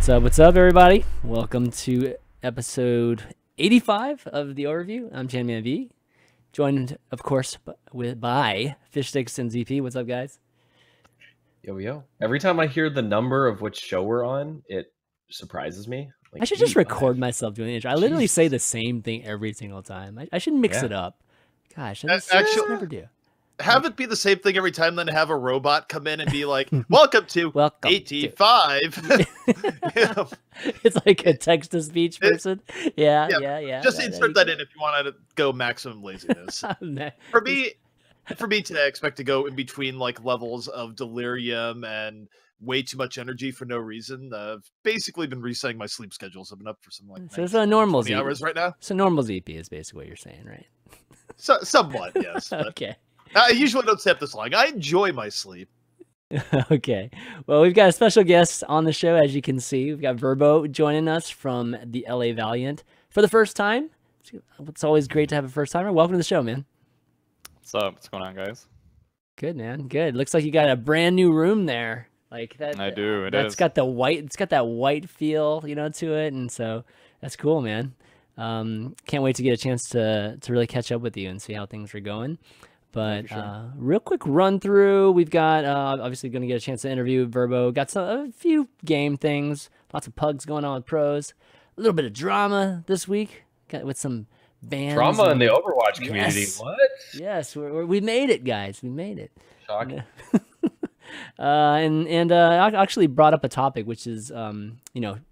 What's up, everybody? Welcome to episode 85 of the Overview. I'm ChanManV, joined, of course, by Fishstix and ZP. What's up, guys? Yo. Every time I hear the number of which show we're on, it surprises me. Like, I should just record myself doing the intro. I literally say the same thing every single time. I should mix it up. Gosh, I just never do. Have it be the same thing every time, then have a robot come in and be like, welcome to 85. It's like a text-to-speech person. Yeah. Just insert that in if you want to go maximum laziness. For me today, I expect to go in between like levels of delirium and way too much energy for no reason. I've basically been resetting my sleep schedules. I've been up for something like so it's a normal 20 hours right now. So normal ZP is basically what you're saying, right? So somewhat, yes. Okay. I usually don't stay up this long. I enjoy my sleep. Okay. Well, we've got a special guest on the show, as you can see. We've got Verbo joining us from the LA Valiant for the first time. It's always great to have a first-timer. Welcome to the show, man. What's up? What's going on, guys? Good, man. Good. Looks like you got a brand new room there. Like that. I do. It's got the white. It's got that white feel, you know, to it, and so that's cool, man. Can't wait to get a chance to really catch up with you and see how things are going. But real quick run through. We've got obviously going to get a chance to interview Verbo. Got a few game things. Lots of pugs going on with pros. A little bit of drama this week. Got with some bans. Drama in the Overwatch community. Yes. What? Yes, we made it, guys. We made it. Shocking. I actually brought up a topic, which is,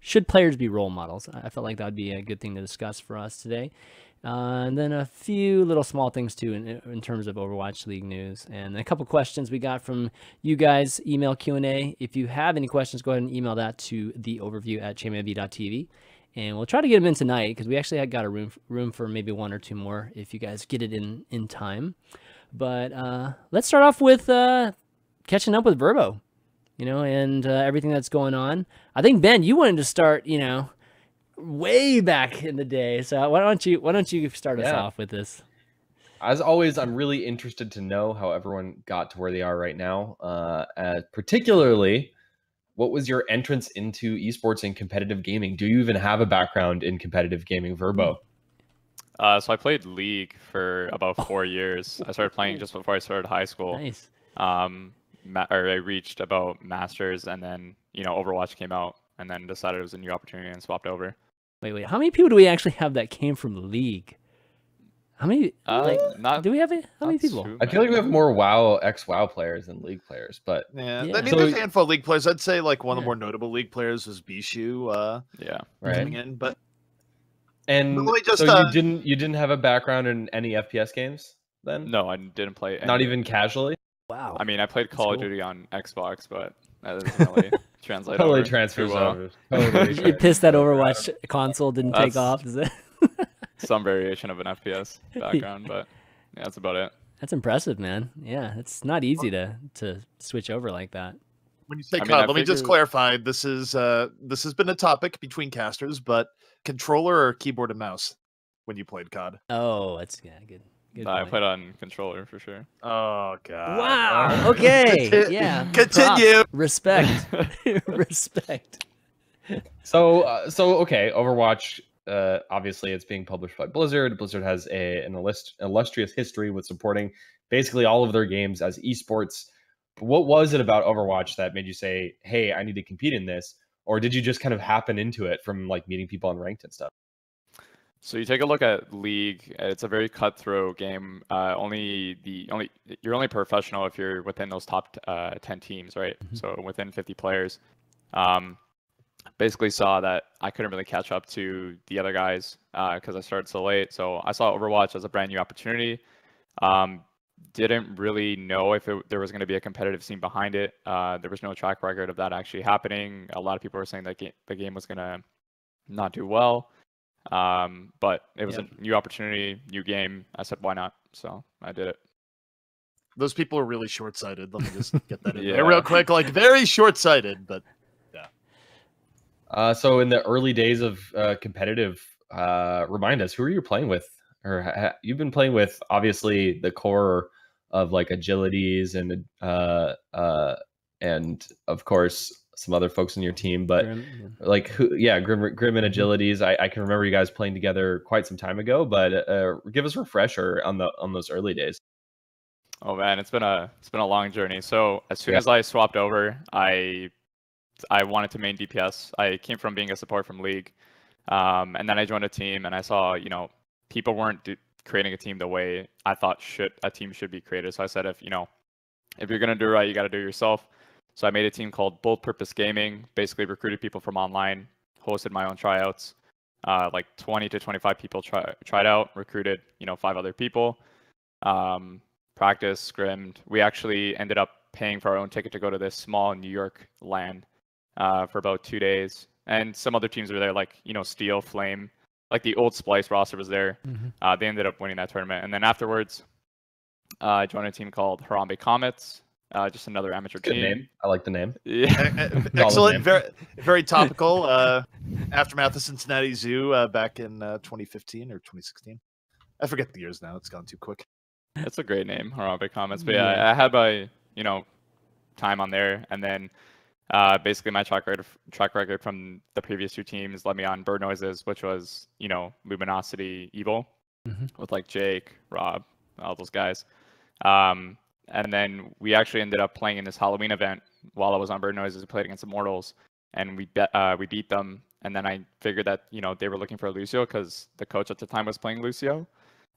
should players be role models? I felt like that would be a good thing to discuss for us today. And then a few little small things too in terms of Overwatch League news, and a couple questions we got from you guys. Email Q&A. If you have any questions, go ahead and email that to theoverview@chanmanv.tv, and we'll try to get them in tonight because we actually got a room for maybe one or two more if you guys get it in time. But let's start off with catching up with Verbo, and everything that's going on. I think Ben, you wanted to start, way back in the day. So why don't you start us off with this? As always, I'm really interested to know how everyone got to where they are right now. Particularly, what was your entrance into esports and competitive gaming? Do you even have a background in competitive gaming, Verbo? So I played League for about 4 years. I started playing just before I started high school. Nice. I reached about Masters, and then Overwatch came out, and then decided it was a new opportunity and swapped over. Wait. How many people do we actually have that came from League? How many? Do we have how many people? I feel like we have more ex-WoW players than League players, but yeah. I mean, there's a handful of League players. I'd say like one of the more notable League players was Bishu. Coming in, but so you didn't have a background in any FPS games then? No, I didn't play any. Not even casually. Wow. I mean, I played Call of Duty on Xbox, but that doesn't really translate. Totally transfers over. You're pissed that Overwatch console didn't take off, is it? Some variation of an FPS background, but yeah, that's about it. That's impressive, man. Yeah, it's not easy to switch over like that. When you say COD, let me just clarify. This has been a topic between casters, but controller or keyboard and mouse when you played COD? Oh, that's good. I played on controller for sure. Oh god! Wow. Okay. Yeah. Continue. Respect. Respect. So okay. Overwatch. Obviously, it's being published by Blizzard. Blizzard has an illustrious history with supporting basically all of their games as esports. What was it about Overwatch that made you say, "Hey, I need to compete in this," or did you just kind of happen into it from like meeting people on ranked and stuff? So you take a look at League. It's a very cutthroat game. You're only professional if you're within those top 10 teams, right? Mm-hmm. So within 50 players. Basically saw that I couldn't really catch up to the other guys because I started so late. So I saw Overwatch as a brand new opportunity. Didn't really know if there was going to be a competitive scene behind it. There was no track record of that actually happening. A lot of people were saying that the game was going to not do well. But it was a new opportunity, new game. I said, why not? So I did it. Those people are really short-sighted. Let me just get that in there real quick. Like very short-sighted, but yeah. So in the early days of competitive, remind us, who are you playing with? Or you've been playing with obviously the core of like agilities and of course some other folks in your team, but Grim, like Grim and Agilities. I can remember you guys playing together quite some time ago, but give us a refresher on those early days. Oh man, it's been a long journey. So as soon as I swapped over, I wanted to main DPS. I came from being a support from League, and then I joined a team, and I saw people weren't creating a team the way I thought a team should be created. So I said, if you're gonna do it right, you got to do it yourself. So I made a team called Bold Purpose Gaming. Basically recruited people from online, hosted my own tryouts. Like 20 to 25 people tried out, recruited 5 other people. Practice, scrimmed. We actually ended up paying for our own ticket to go to this small New York LAN for about 2 days. And some other teams were there, like Steel, Flame, like the old Splice roster was there. Mm-hmm. They ended up winning that tournament. And then afterwards, I joined a team called Harambe Comets. Just another amateur Good team. name. I like the name. Yeah. Excellent. Very topical. Aftermath of Cincinnati Zoo back in 2015 or 2016. I forget the years now. It's gone too quick. It's a great name, Harambe Comets. But yeah, I had my time on there, and then basically my track record from the previous 2 teams led me on Bird Noises, which was Luminosity Evil with like Jake, Rob, all those guys. And then we actually ended up playing in this Halloween event while I was on Bird Noises. We played against Immortals, and we beat them. And then I figured that they were looking for Lucio because the coach at the time was playing Lucio.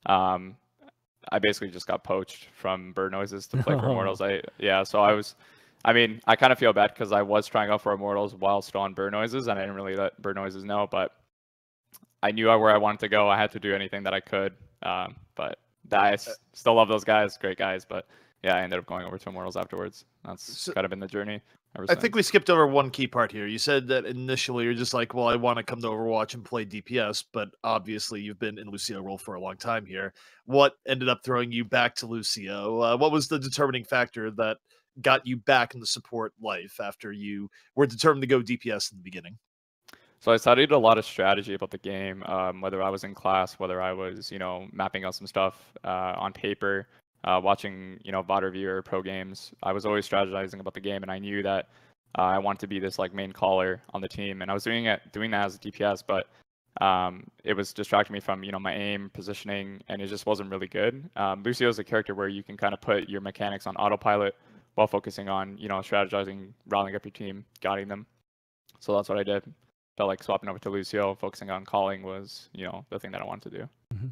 I basically just got poached from Bird Noises to play for Immortals. So I kind of feel bad because I was trying out for Immortals while still on Bird Noises, and I didn't really let Bird Noises know, but I knew where I wanted to go. I had to do anything that I could. But I still love those guys, great guys, but yeah, I ended up going over to Immortals afterwards. That's kind of been the journey ever since. I think we skipped over one key part here. You said that initially you're just like, well, I want to come to Overwatch and play DPS, but obviously you've been in Lucio role for a long time here. What ended up throwing you back to Lucio? What was the determining factor that got you back in the support life after you were determined to go DPS in the beginning? So I studied a lot of strategy about the game, whether I was in class, whether I was, mapping out some stuff on paper, watching, VOD review or pro games. I was always strategizing about the game, and I knew that I wanted to be this like main caller on the team, and I was doing that as a DPS, but it was distracting me from my aim, positioning, and it just wasn't really good. Lucio is a character where you can kind of put your mechanics on autopilot while focusing on strategizing, rallying up your team, guiding them. So that's what I did. Felt like swapping over to Lucio, focusing on calling was the thing that I wanted to do. Mm-hmm.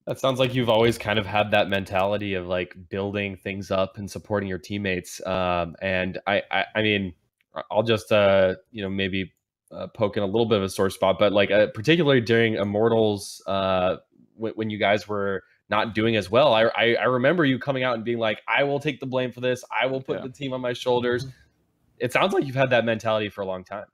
That sounds like you've always kind of had that mentality of like building things up and supporting your teammates. And I mean, I'll just maybe poke in a little bit of a sore spot, but like particularly during Immortals, when you guys were not doing as well, I remember you coming out and being like, I will take the blame for this. I will put the team on my shoulders. Mm-hmm. It sounds like you've had that mentality for a long time.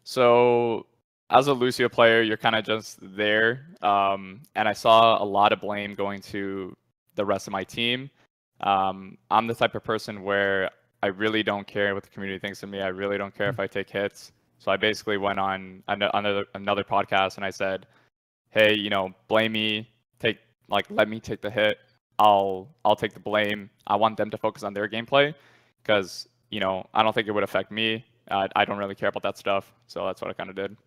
So as a Lucio player, you're kind of just there. And I saw a lot of blame going to the rest of my team. I'm the type of person where I really don't care what the community thinks of me. I really don't care if I take hits. So I basically went on another podcast and I said, hey, blame me, let me take the hit. I'll take the blame. I want them to focus on their gameplay because I don't think it would affect me. I don't really care about that stuff. So that's what I kind of did.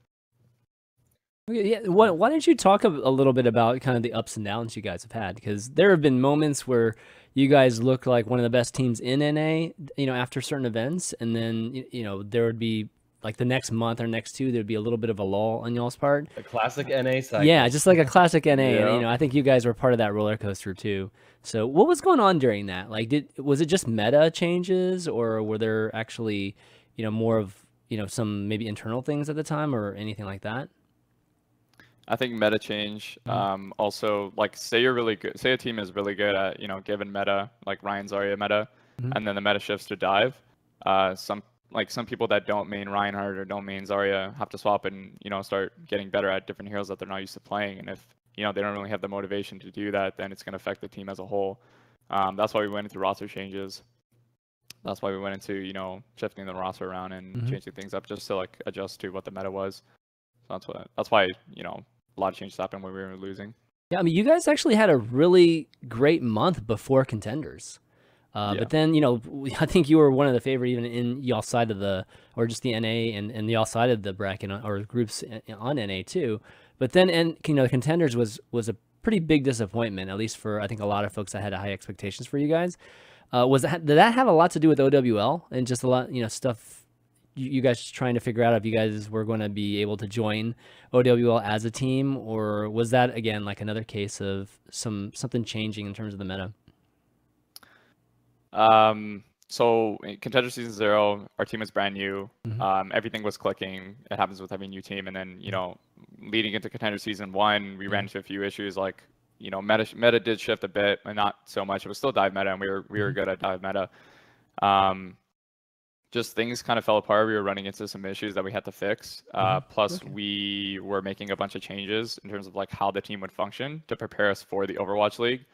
Okay, yeah. Why don't you talk a little bit about kind of the ups and downs you guys have had? Because there have been moments where you guys look like one of the best teams in NA, after certain events. And then, there would be like the next month or next 2, there'd be a little bit of a lull on y'all's part. A classic NA cycle. Yeah, just like a classic NA. Yeah. And, I think you guys were part of that roller coaster too. So what was going on during that? Like, was it just meta changes, or were there actually, more of, some maybe internal things at the time or anything like that? I think meta change. Also, like, say you're really good. Say a team is really good at given meta, like Ryan Zarya meta, and then the meta shifts to dive. Some people that don't main Reinhardt or don't main Zarya have to swap and start getting better at different heroes that they're not used to playing. And if they don't really have the motivation to do that, then it's going to affect the team as a whole. That's why we went into roster changes. That's why we went into shifting the roster around and changing things up just to like adjust to what the meta was. So that's why a lot of changes happened when we were losing. Yeah, I mean, you guys actually had a really great month before Contenders. But then, you know, I think you were one of the favorite even in y'all side of the, or just the NA and y'all side of the bracket or groups on NA too. But then, and you know, Contenders was a pretty big disappointment, at least for I think a lot of folks that had high expectations for you guys. Did that have a lot to do with OWL and just a lot, you know, stuff you guys trying to figure out if you guys were going to be able to join OWL as a team, or was that again like another case of something changing in terms of the meta? So in Contender Season 0, our team was brand new. Mm-hmm. Everything was clicking. It happens with every new team. And then, you know, leading into Contender Season 1, we ran into a few issues like, you know, meta did shift a bit, but not so much. It was still dive meta, and we were good at dive meta. Just things kind of fell apart. We were running into some issues that we had to fix. Plus, we were making a bunch of changes in terms of like how the team would function to prepare us for the Overwatch League.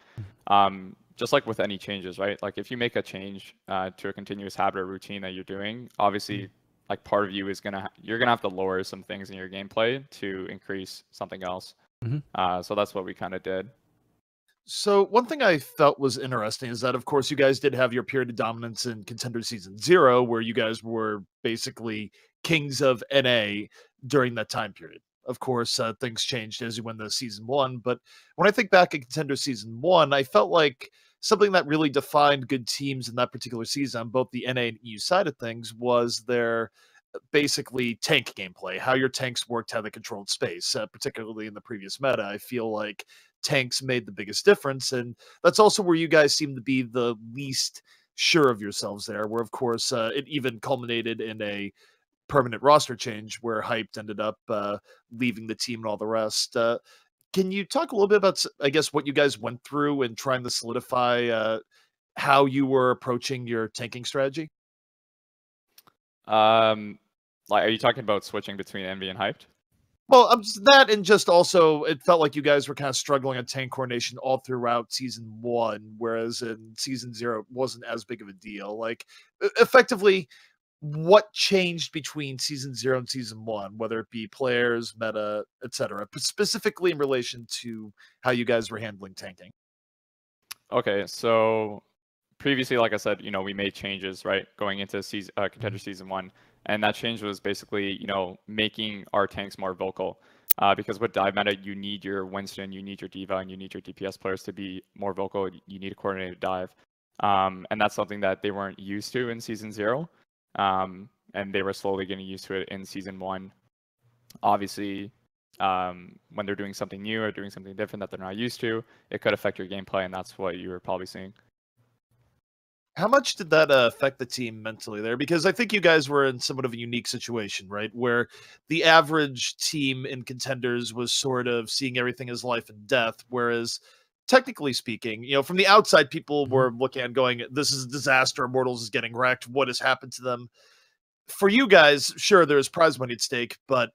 Just like with any changes, right? Like if you make a change to a continuous habit or routine that you're doing, obviously, like part of you is you're gonna have to lower some things in your gameplay to increase something else. So that's what we kind of did. So one thing I felt was interesting is that, of course, you guys did have your period of dominance in Contender Season 0, where you guys were basically kings of NA during that time period. Of course, things changed as you went to Season 1, but when I think back at Contender Season 1, I felt like something that really defined good teams in that particular season on both the NA and EU side of things was their basically tank gameplay, how your tanks worked, how they controlled space, particularly in the previous meta. I feel like tanks made the biggest difference, and that's also where you guys seem to be the least sure of yourselves there, where of course it even culminated in a permanent roster change where Hyped ended up leaving the team and all the rest. Can you talk a little bit about, I guess, what you guys went through and trying to solidify how you were approaching your tanking strategy? Like, are you talking about switching between Envy and Hyped? Well, that, and just also, it felt like you guys were kind of struggling on tank coordination all throughout Season 1, whereas in Season 0, it wasn't as big of a deal. Like, effectively, what changed between Season 0 and Season 1, whether it be players, meta, etc., specifically in relation to how you guys were handling tanking? Okay, so previously, like I said, you know, we made changes, right, going into Contender Season 1. And that change was basically, you know, making our tanks more vocal. Because with dive meta, you need your Winston, you need your D.Va, and you need your DPS players to be more vocal. You need a coordinated dive. And that's something that they weren't used to in Season 0. And they were slowly getting used to it in Season 1. Obviously, when they're doing something new or doing something different that they're not used to, it could affect your gameplay, and that's what you were probably seeing. How much did that affect the team mentally there? Because I think you guys were in somewhat of a unique situation, right? Where the average team in Contenders was sort of seeing everything as life and death, whereas technically speaking, you know, from the outside, people were looking and going, this is a disaster, Immortals is getting wrecked, what has happened to them? For you guys, sure, there's prize money at stake, but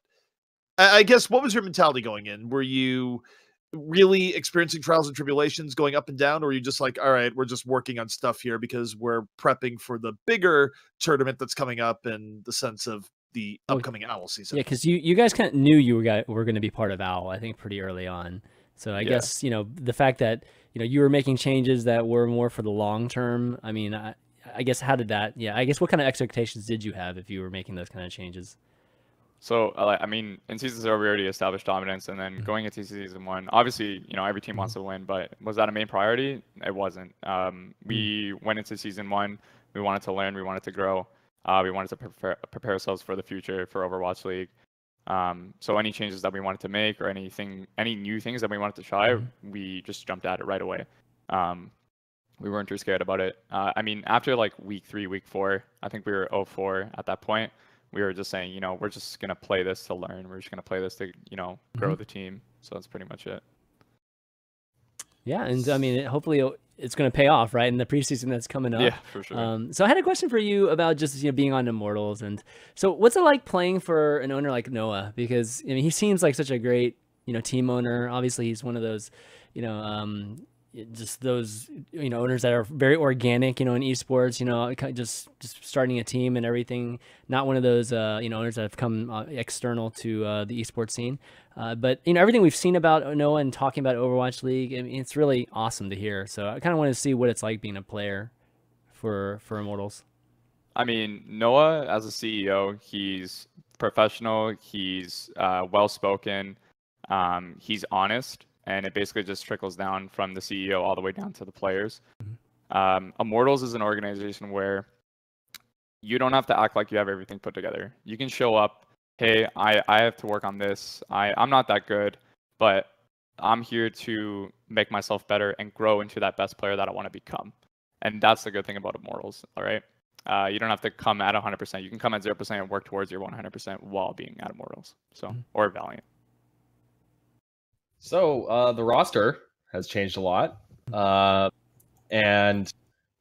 I guess what was your mentality going in? Were you really experiencing trials and tribulations going up and down, or are you just like, all right, we're just working on stuff here because we're prepping for the bigger tournament that's coming up in the sense of the upcoming OWL season? Yeah, because you guys kind of knew you were going to be part of OWL, I think, pretty early on. So I guess, you know, the fact that, you know, you were making changes that were more for the long term, I mean, I guess how did that, I guess what kind of expectations did you have if you were making those kind of changes? So, I mean, in Season 0, we already established dominance, and then going into Season 1, obviously, you know, every team wants to win, but was that a main priority? It wasn't. We went into Season 1, we wanted to learn, we wanted to grow, we wanted to prepare ourselves for the future, for Overwatch League. So any changes that we wanted to make or any new things that we wanted to try, we just jumped at it right away. We weren't too scared about it. I mean, after like week 3, week 4, I think we were 0-4 at that point. We were just saying, you know, we're just going to play this to learn. We're just going to play this to, you know, grow the team. So that's pretty much it. Yeah, and I mean, hopefully it's going to pay off, right, in the preseason that's coming up. Yeah, for sure. So I had a question for you about just, you know, being on Immortals. And so what's it like playing for an owner like Noah? Because, I mean, he seems like such a great, you know, team owner. Obviously, he's one of those, you know, just those, you know, owners that are very organic, you know, in esports, you know, just starting a team and everything. Not one of those, you know, owners that have come external to the esports scene. But, you know, everything we've seen about Noah and talking about Overwatch League, I mean, it's really awesome to hear. So I kind of want to see what it's like being a player. for Immortals? I mean, Noah as a CEO, he's professional, he's well-spoken, he's honest, and it basically just trickles down from the CEO all the way down to the players. Immortals is an organization where you don't have to act like you have everything put together. You can show up, hey, I have to work on this. I'm not that good, but I'm here to make myself better and grow into that best player that I want to become. And that's the good thing about Immortals, all right? You don't have to come at 100%. You can come at 0% and work towards your 100% while being at Immortals. So, or Valiant. So the roster has changed a lot, and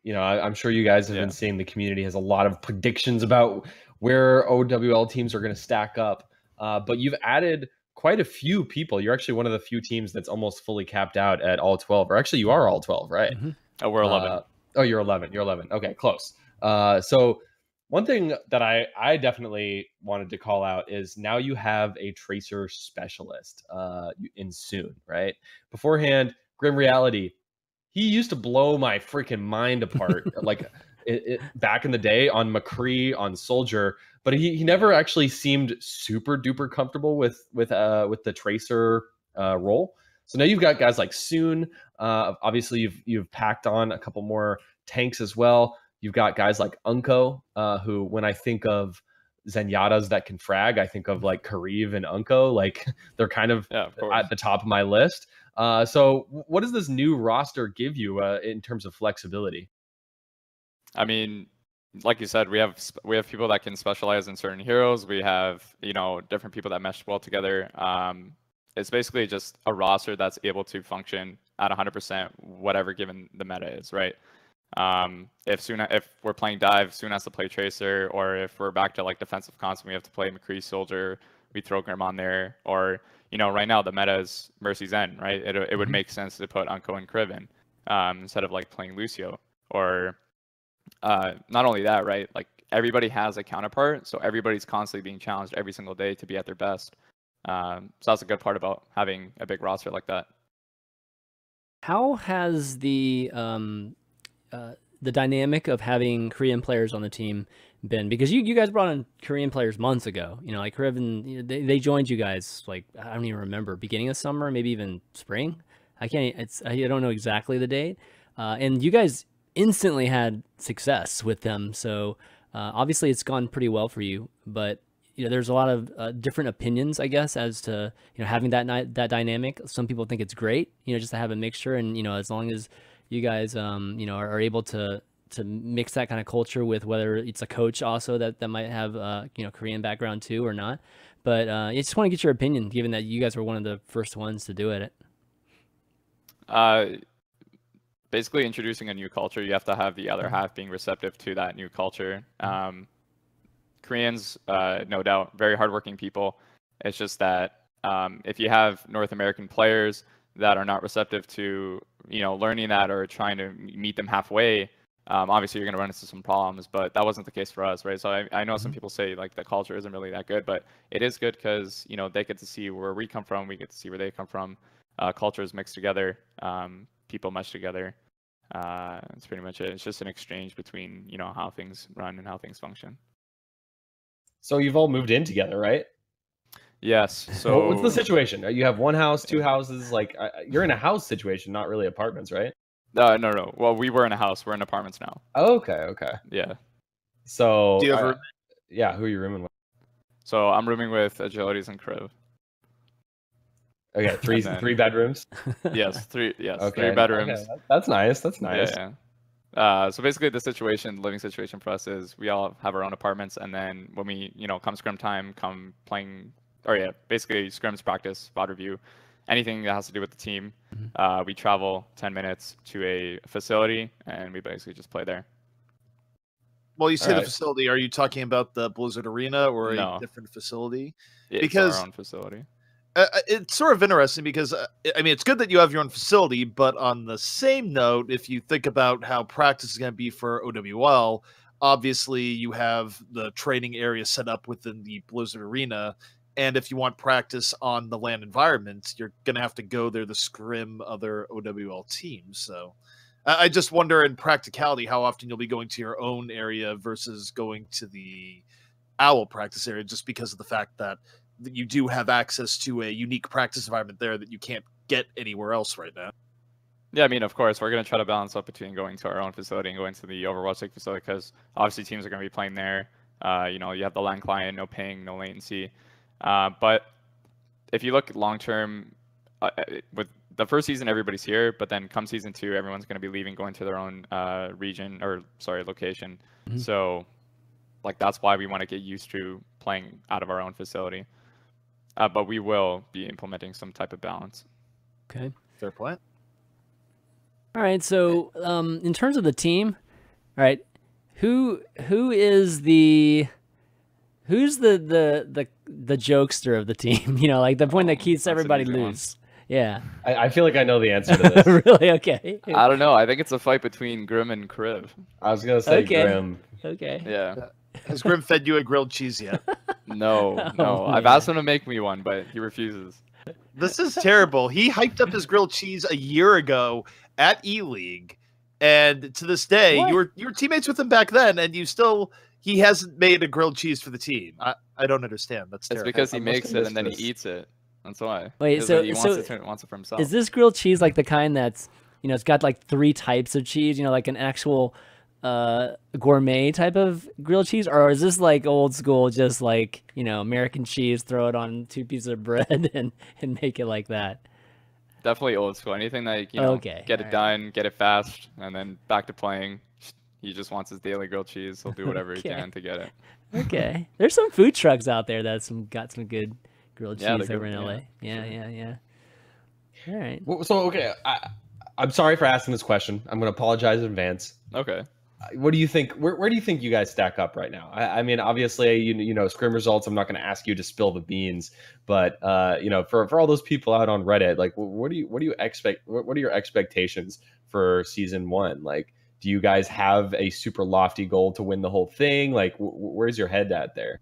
I'm sure you guys have been seeing the community has a lot of predictions about where OWL teams are going to stack up. But you've added quite a few people. You're actually one of the few teams that's almost fully capped out at all 12, or actually you are all 12, right? Oh, we're 11. Oh, you're 11. You're 11. Okay, close. So one thing that I definitely wanted to call out is now you have a tracer specialist in Soon, right? Beforehand, Grim Reality, he used to blow my freaking mind apart like back in the day on McCree, on Soldier, but he never actually seemed super duper comfortable with the tracer role. So now you've got guys like Soon. Obviously, you've packed on a couple more tanks as well. You've got guys like Unko, who when I think of Zenyatta's that can frag, I think of like Kariv and Unko. Like they're kind of at the top of my list. So what does this new roster give you in terms of flexibility? I mean, like you said, we have people that can specialize in certain heroes. We have, different people that mesh well together. It's basically just a roster that's able to function at 100%, whatever given the meta is, right? If we're playing dive, Soon has to play tracer, or if we're back to like defensive constant, we have to play McCree Soldier. We throw Grim on there, or right now the meta is Mercy Zen, right? It would make sense to put Unko and Kriven instead of like playing Lucio. Or not only that, right? Like everybody has a counterpart, so everybody's constantly being challenged every single day to be at their best. So that's a good part about having a big roster like that. How has the dynamic of having Korean players on the team been? Because you guys brought in Korean players months ago. Like Kriven, they joined you guys like I don't even remember, beginning of summer, maybe even spring. I don't know exactly the date. And you guys instantly had success with them. So obviously it's gone pretty well for you. But there's a lot of different opinions, I guess, as to having that dynamic. Some people think it's great, just to have a mixture, and as long as you guys are able to mix that kind of culture with whether it's a coach also that might have Korean background too or not. But I just want to get your opinion, given that you guys were one of the first ones to do it. Basically introducing a new culture, you have to have the other half being receptive to that new culture. Koreans, no doubt, very hardworking people. It's just that if you have North American players that are not receptive to learning that or trying to meet them halfway, obviously you're going to run into some problems. But that wasn't the case for us, right? So I know some people say like the culture isn't really that good, but it is good because they get to see where we come from, we get to see where they come from. Cultures mixed together, people mesh together. That's pretty much it. It's just an exchange between how things run and how things function. So you've all moved in together, right? Yes. So what's the situation? You have one house, two houses. Like you're in a house situation, not really apartments, right? No. Well, we were in a house. We're in apartments now. Oh, okay. Yeah. So do you ever? Yeah. Who are you rooming with? So I'm rooming with Agilities and Kriv. Okay, three bedrooms. Yes, three. Yes, okay. 3 bedrooms. Okay. That's nice. That's nice. Yeah. So basically, the living situation for us is we all have our own apartments, and then when we, come scrim time, come playing, basically scrims practice, VOD review, anything that has to do with the team, we travel 10 minutes to a facility, and we basically just play there. Well, you say the facility. Are you talking about the Blizzard Arena or a different facility? It's our own facility. It's sort of interesting because, it's good that you have your own facility, but on the same note, if you think about how practice is going to be for OWL, obviously you have the training area set up within the Blizzard Arena, and if you want practice on the LAN environment, you're going to have to go there to scrim other OWL teams. So I just wonder in practicality how often you'll be going to your own area versus going to the OWL practice area, just because of the fact that you do have access to a unique practice environment there that you can't get anywhere else right now. Yeah, I mean, of course, we're going to try to balance up between going to our own facility and going to the Overwatch League facility, because obviously teams are going to be playing there. You know, you have the LAN client, no ping, no latency. But if you look long term, with the first season, everybody's here, but then come season 2, everyone's going to be leaving, going to their own location. Mhm. So, like, that's why we want to get used to playing out of our own facility. But we will be implementing some type of balance. Okay. Fair point. All right. So, in terms of the team, all right, who's the jokester of the team? You know, like the one that keeps That's an everybody easy one. loose. Yeah. I feel like I know the answer to this. Really? Okay. I don't know. I think it's a fight between Grim and Kriv. I was gonna say Okay. Grim. Okay. Yeah. Has Grim fed you a grilled cheese yet? No, no. Oh, I've man. asked him to make me one, but he refuses. This is terrible. He hyped up his grilled cheese a year ago at E-League, and to this day, What? you were teammates with him back then, and he hasn't made a grilled cheese for the team. I don't understand. That's It's terrible. because he I must makes have it and then he missed eats it. That's why. Wait, Because so- he so wants it for himself. Is this grilled cheese like the kind that's, you know, it's got like 3 types of cheese, you know, like an actual gourmet type of grilled cheese, or is this like old school, just like, you know, American cheese, throw it on 2 pieces of bread and make it like that? Definitely old school. Anything that, you know, Okay, get it alright. done, get it fast, and then back to playing. He just wants his daily grilled cheese. He'll do whatever he Okay. can to get it. Okay. There's some food trucks out there that's got some good grilled Yeah, cheese they're over good, in yeah, LA. for Yeah, sure. yeah. All right. Well, so okay, I'm sorry for asking this question. I'm gonna apologize in advance. Okay. What do you think? Where do you think you guys stack up right now? I mean, obviously, you know, scrim results. I'm not going to ask you to spill the beans, but you know, for all those people out on Reddit, like, what do you expect? What are your expectations for season 1? Like, do you guys have a super lofty goal to win the whole thing? Like, where's your head at there?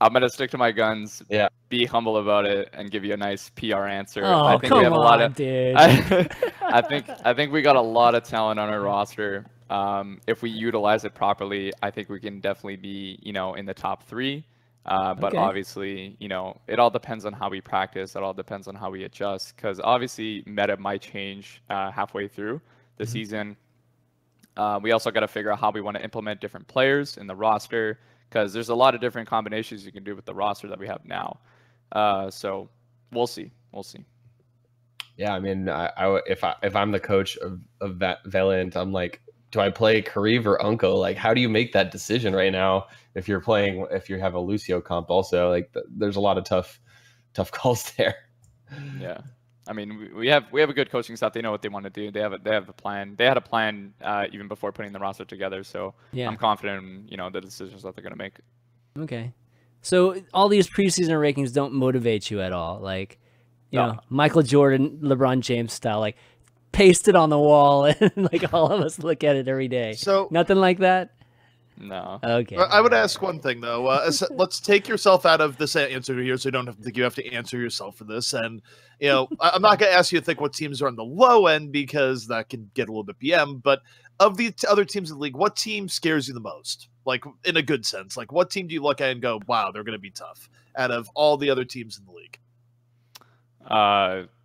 I'm gonna stick to my guns. Yeah. Be humble about it and give you a nice PR answer. Oh, I think come we have on, a lot of. dude. I think we got a lot of talent on our roster. If we utilize it properly, I think we can definitely be, you know, in the top 3. But Okay. obviously, you know, it all depends on how we practice. It all depends on how we adjust. Because obviously, meta might change halfway through the season. We also got to figure out how we want to implement different players in the roster, because there's a lot of different combinations you can do with the roster that we have now. So we'll see. We'll see. Yeah, I mean, if I'm the coach of Valiant, I'm like, do I play Kariv or Unko? Like, how do you make that decision right now if you have a Lucio comp also? Like, there's a lot of tough calls there. Yeah. I mean, we have a good coaching staff. They know what they want to do. They have a plan. They had a plan even before putting the roster together. So Yeah. I'm confident in, you know, the decisions that they're going to make. Okay. So all these preseason rankings don't motivate you at all? Like, you No. know, Michael Jordan, LeBron James style, like paste it on the wall and like all of us look at it every day. So Nothing like that? No. Okay. I would ask one thing though. Let's take yourself out of this answer here, so you don't have to think you have to answer yourself for this. And you know, I'm not going to ask you to think what teams are on the low end, because that can get a little bit BM. But of the other teams in the league, what team scares you the most? Like, in a good sense, like what team do you look at and go, "Wow, they're going to be tough"? Out of all the other teams in the league,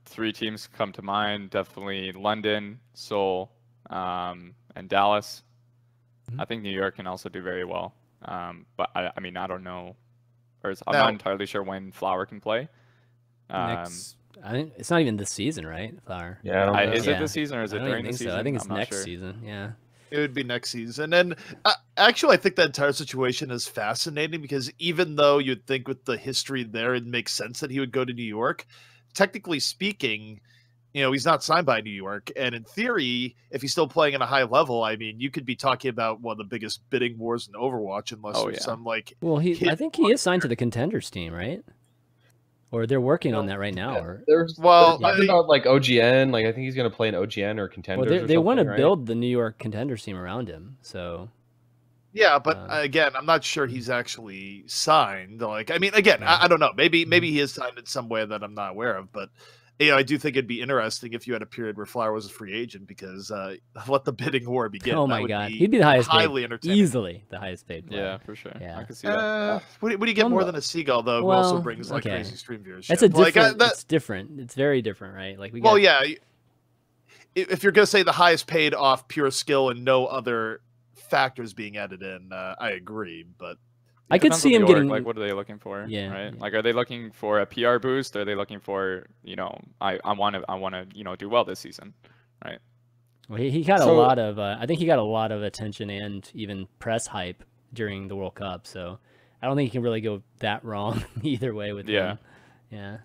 3 teams come to mind. Definitely London, Seoul, and Dallas. Mhm. I think New York can also do very well. But I mean, I don't know. I'm Now- not entirely sure when Flower can play. Next, I think it's not even this season, right? Flower. Yeah, I don't know. Is Yeah. it this season or is I it don't during even the think season? so. I think it's I'm not next sure. season. Yeah. it would be next season. And actually, I think that entire situation is fascinating, because even though you'd think with the history there, it makes sense that he would go to New York. Technically speaking, you know, he's not signed by New York. And in theory, if he's still playing at a high level, I mean, you could be talking about one of the biggest bidding wars in Overwatch, unless Oh, there's yeah. some like Well, I hit think he is signed to the Contenders team, right? Or they're working on that right now. Or There's Well, talking about like OGN. Like, I think he's going to play in OGN or Contenders. well, or they want to something, right? build the New York Contenders team around him. So yeah, but again, I'm not sure he's actually signed. Like, I mean, again, Yeah. I don't know. Maybe he is signed in some way that I'm not aware of. But I do think it'd be interesting if you had a period where Flower was a free agent, because let the bidding war begin. Oh my God, he'd be the highest highly paid, entertaining. easily the highest paid player. Yeah, for sure. Yeah. I can see that. What do you get more than a Seagull, though, who also brings like crazy stream viewership? That's a different. It's different. It's very different, right? Like yeah. If you're gonna say the highest paid off pure skill and no other factors being added in, I agree, but I could see him getting like, what are they looking for? Yeah, right. Yeah. Like, are they looking for a PR boost? Or are they looking for, I want to do well this season, right? Well, he got a lot of. I think he got a lot of attention and even press hype during the World Cup. So I don't think he can really go that wrong either way with him. Yeah.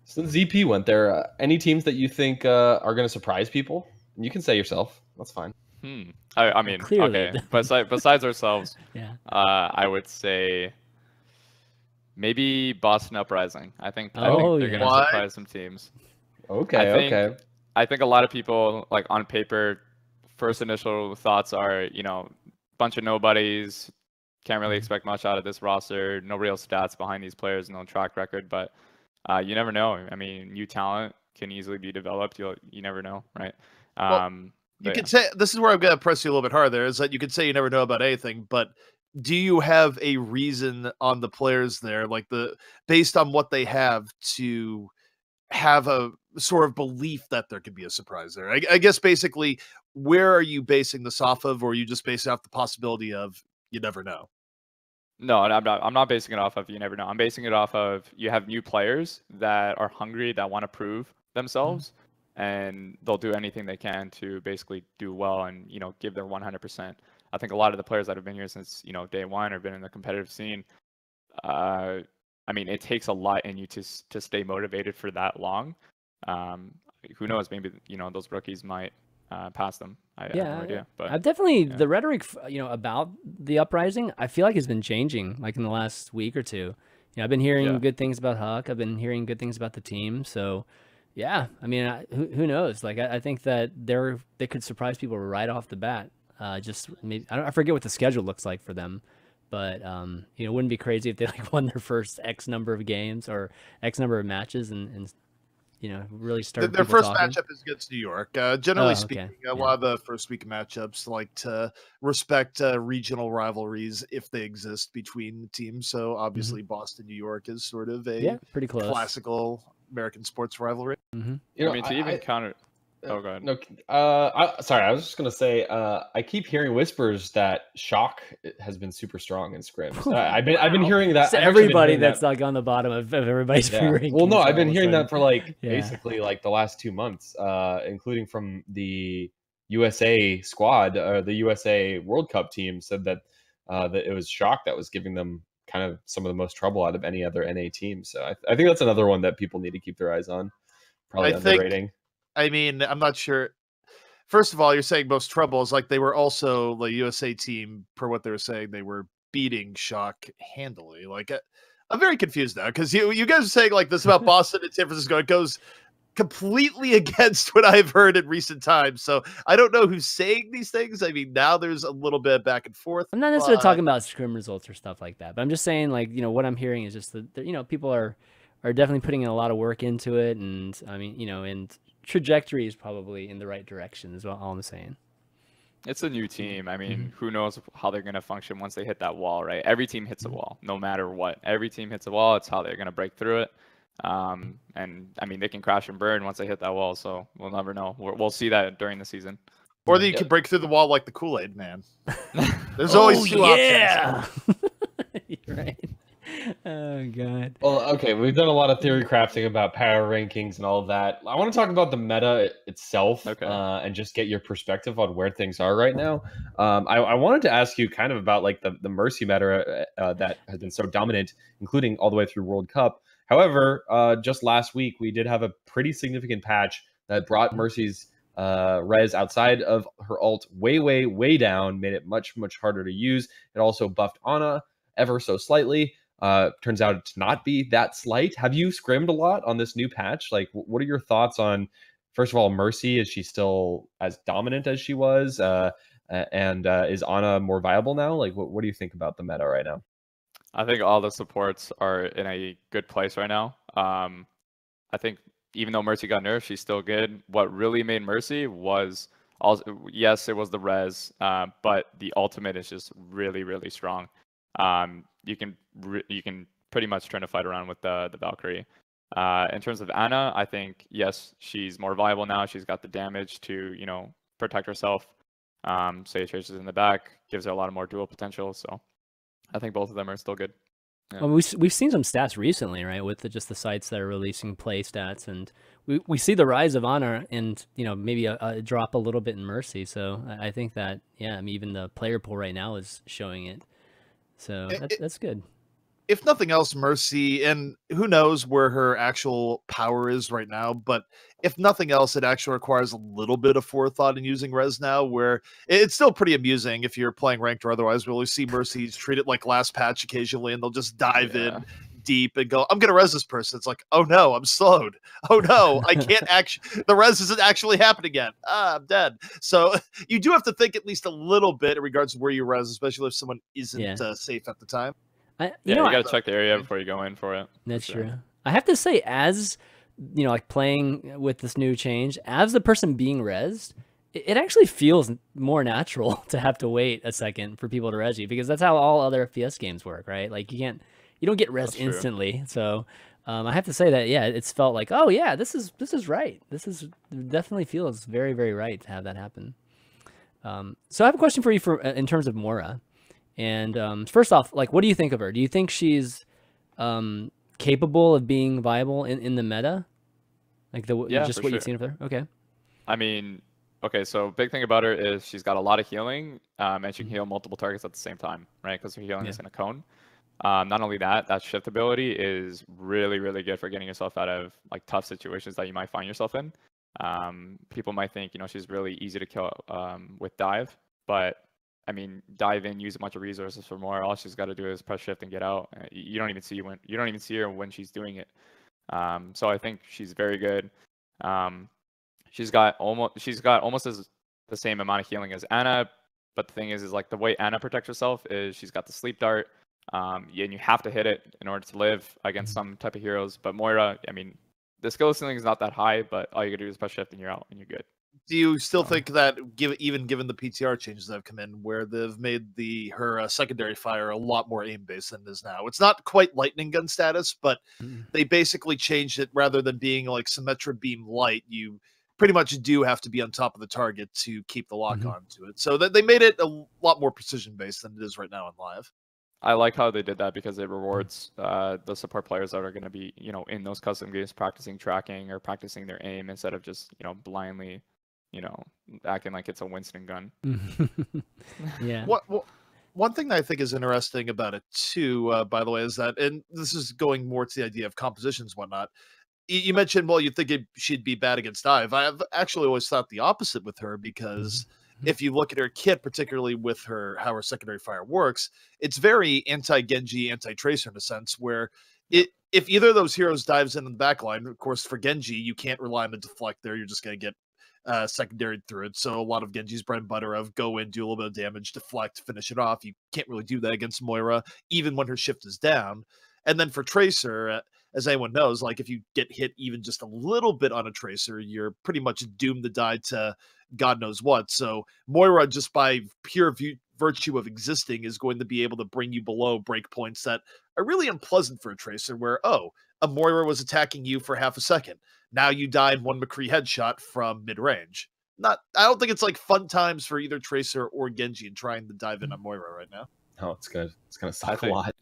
Since ZP went there, any teams that you think are going to surprise people? You can say yourself. That's fine. I mean, clearly. Okay. Besides ourselves, yeah. I would say maybe Boston Uprising. I think they're going to surprise some teams. Okay. I think a lot of people, like, on paper, first initial thoughts are, bunch of nobodies, can't really expect much out of this roster, no real stats behind these players, no track record, but you never know. I mean, new talent can easily be developed. You never know, right? You could say, this is where I'm going to press you a little bit harder, is that you could say you never know about anything, but do you have a reason on the players there, like based on what they have, to have a sort of belief that there could be a surprise there? I guess basically, where are you basing this off of, or are you just basing off the possibility of you never know? No, I'm not basing it off of you never know. I'm basing it off of you have new players that are hungry, that want to prove themselves, and they'll do anything they can to basically do well and, give their 100%. I think a lot of the players that have been here since, day one or been in the competitive scene, I mean, it takes a lot in you to stay motivated for that long. Who knows? Maybe, those rookies might pass them. I have no idea. But I've definitely, the rhetoric, about the Uprising, I feel like it's been changing, like in the last week or two. I've been hearing good things about Huck. I've been hearing good things about the team. So, yeah, I mean, who knows? Like, I think that they could surprise people right off the bat. Just maybe, I forget what the schedule looks like for them, but it wouldn't be crazy if they won their first X number of games or X number of matches and really start. Their first matchup is against New York. Generally speaking, a lot of the first week matchups like to respect regional rivalries if they exist between the teams. So obviously, Boston, New York is sort of a pretty close classical American sports rivalry. Counter. Oh, go ahead. No, sorry. I was just gonna say. I keep hearing whispers that Shock has been super strong in scrims. I've been hearing that. So everybody that's like on the bottom of everybody's free rankings. Well, no, I've been hearing that for basically the last 2 months, including from the USA squad or the USA World Cup team said that that it was Shock that was giving them kind of some of the most trouble out of any other NA team. So I think that's another one that people need to keep their eyes on. Probably underrating. I mean, I'm not sure. First of all, you're saying most trouble is like they were also the USA team, per what they were saying, they were beating Shock handily. Like, I'm very confused now because you guys are saying like this about Boston and San Francisco. It goes completely against what I've heard in recent times. So I don't know who's saying these things. I mean, now there's a little bit back and forth. I'm not necessarily talking about scrim results or stuff like that, but I'm just saying what I'm hearing is just that people are definitely putting in a lot of work into it, and I mean and trajectory is probably in the right direction is all I'm saying. It's a new team. I mean, who knows how they're going to function once they hit that wall, right? Every team hits a wall, no matter what. Every team hits a wall. It's how they're going to break through it. And I mean, they can crash and burn once they hit that wall. So we'll never know. We'll see that during the season. Or you could break through the wall like the Kool-Aid man. There's always two options. You're right. Oh god. Well, okay, we've done a lot of theory crafting about power rankings and all of that. I want to talk about the meta itself, and just get your perspective on where things are right now. I wanted to ask you kind of about the Mercy meta that has been so dominant, including all the way through World Cup. However, just last week we did have a pretty significant patch that brought Mercy's res outside of her ult way down, made it much harder to use. It also buffed Ana ever so slightly. Turns out to not be that slight. Have you scrimmed a lot on this new patch? What are your thoughts on, first of all, Mercy? Is she still as dominant as she was? And is Ana more viable now? What do you think about the meta right now? I think all the supports are in a good place right now. I think even though Mercy got nerfed, she's still good. What really made Mercy was also, yes, it was the res, but the ultimate is just really, really strong. You can pretty much turn a fight around with the Valkyrie. In terms of Ana, I think, yes, she's more viable now. She's got the damage to, protect herself. Say Tracer's in the back, gives her a lot of more dual potential. So I think both of them are still good. Yeah. Well, we've seen some stats recently, right, with just the sites that are releasing play stats, and we see the rise of Honor, and maybe a drop a little bit in Mercy. So I think that even the player pool right now is showing it. So that's good. If nothing else, Mercy, and who knows where her actual power is right now, but if nothing else, it actually requires a little bit of forethought in using res now, where it's still pretty amusing if you're playing ranked or otherwise. We'll see Mercy's treat it like last patch occasionally, and they'll just dive in deep and go, I'm going to res this person. It's like, oh no, I'm slowed. Oh no, I can't actually, the res isn't actually happening yet. I'm dead. So you do have to think at least a little bit in regards to where you res, especially if someone isn't safe at the time. You got to check the area before you go in for it. That's true. I have to say, as like playing with this new change, as the person being rezzed, it actually feels more natural to have to wait a second for people to res you, because that's how all other FPS games work, right? Like you don't get res instantly. So I have to say that it's felt like, oh yeah, this is right. This definitely feels very, very right to have that happen. So I have a question for you in terms of Moira. And first off, like, what do you think of her? Do you think she's capable of being viable in the meta? Like just what you've seen of her? Okay. I mean, okay, so big thing about her is she's got a lot of healing, and she can heal multiple targets at the same time, right? Because her healing is in a cone. Not only that shift ability is really, really good for getting yourself out of like tough situations that you might find yourself in. People might think, she's really easy to kill with dive, but I mean, dive in, use a bunch of resources for more. All she's got to do is press shift and get out. You don't even see her when she's doing it. So I think she's very good. She's got almost as the same amount of healing as Ana, but the thing is like the way Ana protects herself is she's got the sleep dart. And you have to hit it in order to live against some type of heroes. But Moira, I mean, the skill ceiling is not that high, but all you gotta do is press shift and you're out and you're good. Do you still think that, even given the PTR changes that have come in, where they've made her secondary fire a lot more aim-based than it is now? It's not quite lightning gun status, but they basically changed it. Rather than being like Symmetra Beam Light, you pretty much do have to be on top of the target to keep the lock on to it. So they made it a lot more precision-based than it is right now in live. I like how they did that because it rewards the support players that are going to be, in those custom games practicing tracking or practicing their aim instead of just, blindly acting like it's a Winston gun. Yeah. One thing that I think is interesting about it too, by the way, is that, and this is going more to the idea of compositions and whatnot. You mentioned, well, you think she'd be bad against dive. I've actually always thought the opposite with her, because if you look at her kit, particularly with how her secondary fire works, it's very anti-Genji, anti-Tracer in a sense, where if either of those heroes dives in the backline, of course, for Genji, you can't rely on the deflect there. You're just going to get secondary through it. So a lot of Genji's bread and butter of go in, do a little bit of damage, deflect, finish it off. You can't really do that against Moira, even when her shift is down. And then for Tracer, as anyone knows, like if you get hit even just a little bit on a Tracer, you're pretty much doomed to die to God knows what. So Moira, just by pure virtue of existing, is going to be able to bring you below breakpoints that are really unpleasant for a Tracer, where, a Moira was attacking you for half a second. Now you died one McCree headshot from mid-range. I don't think it's like fun times for either Tracer or Genji in trying to dive in on Moira right now. Oh, it's good. It's going to suck a lot.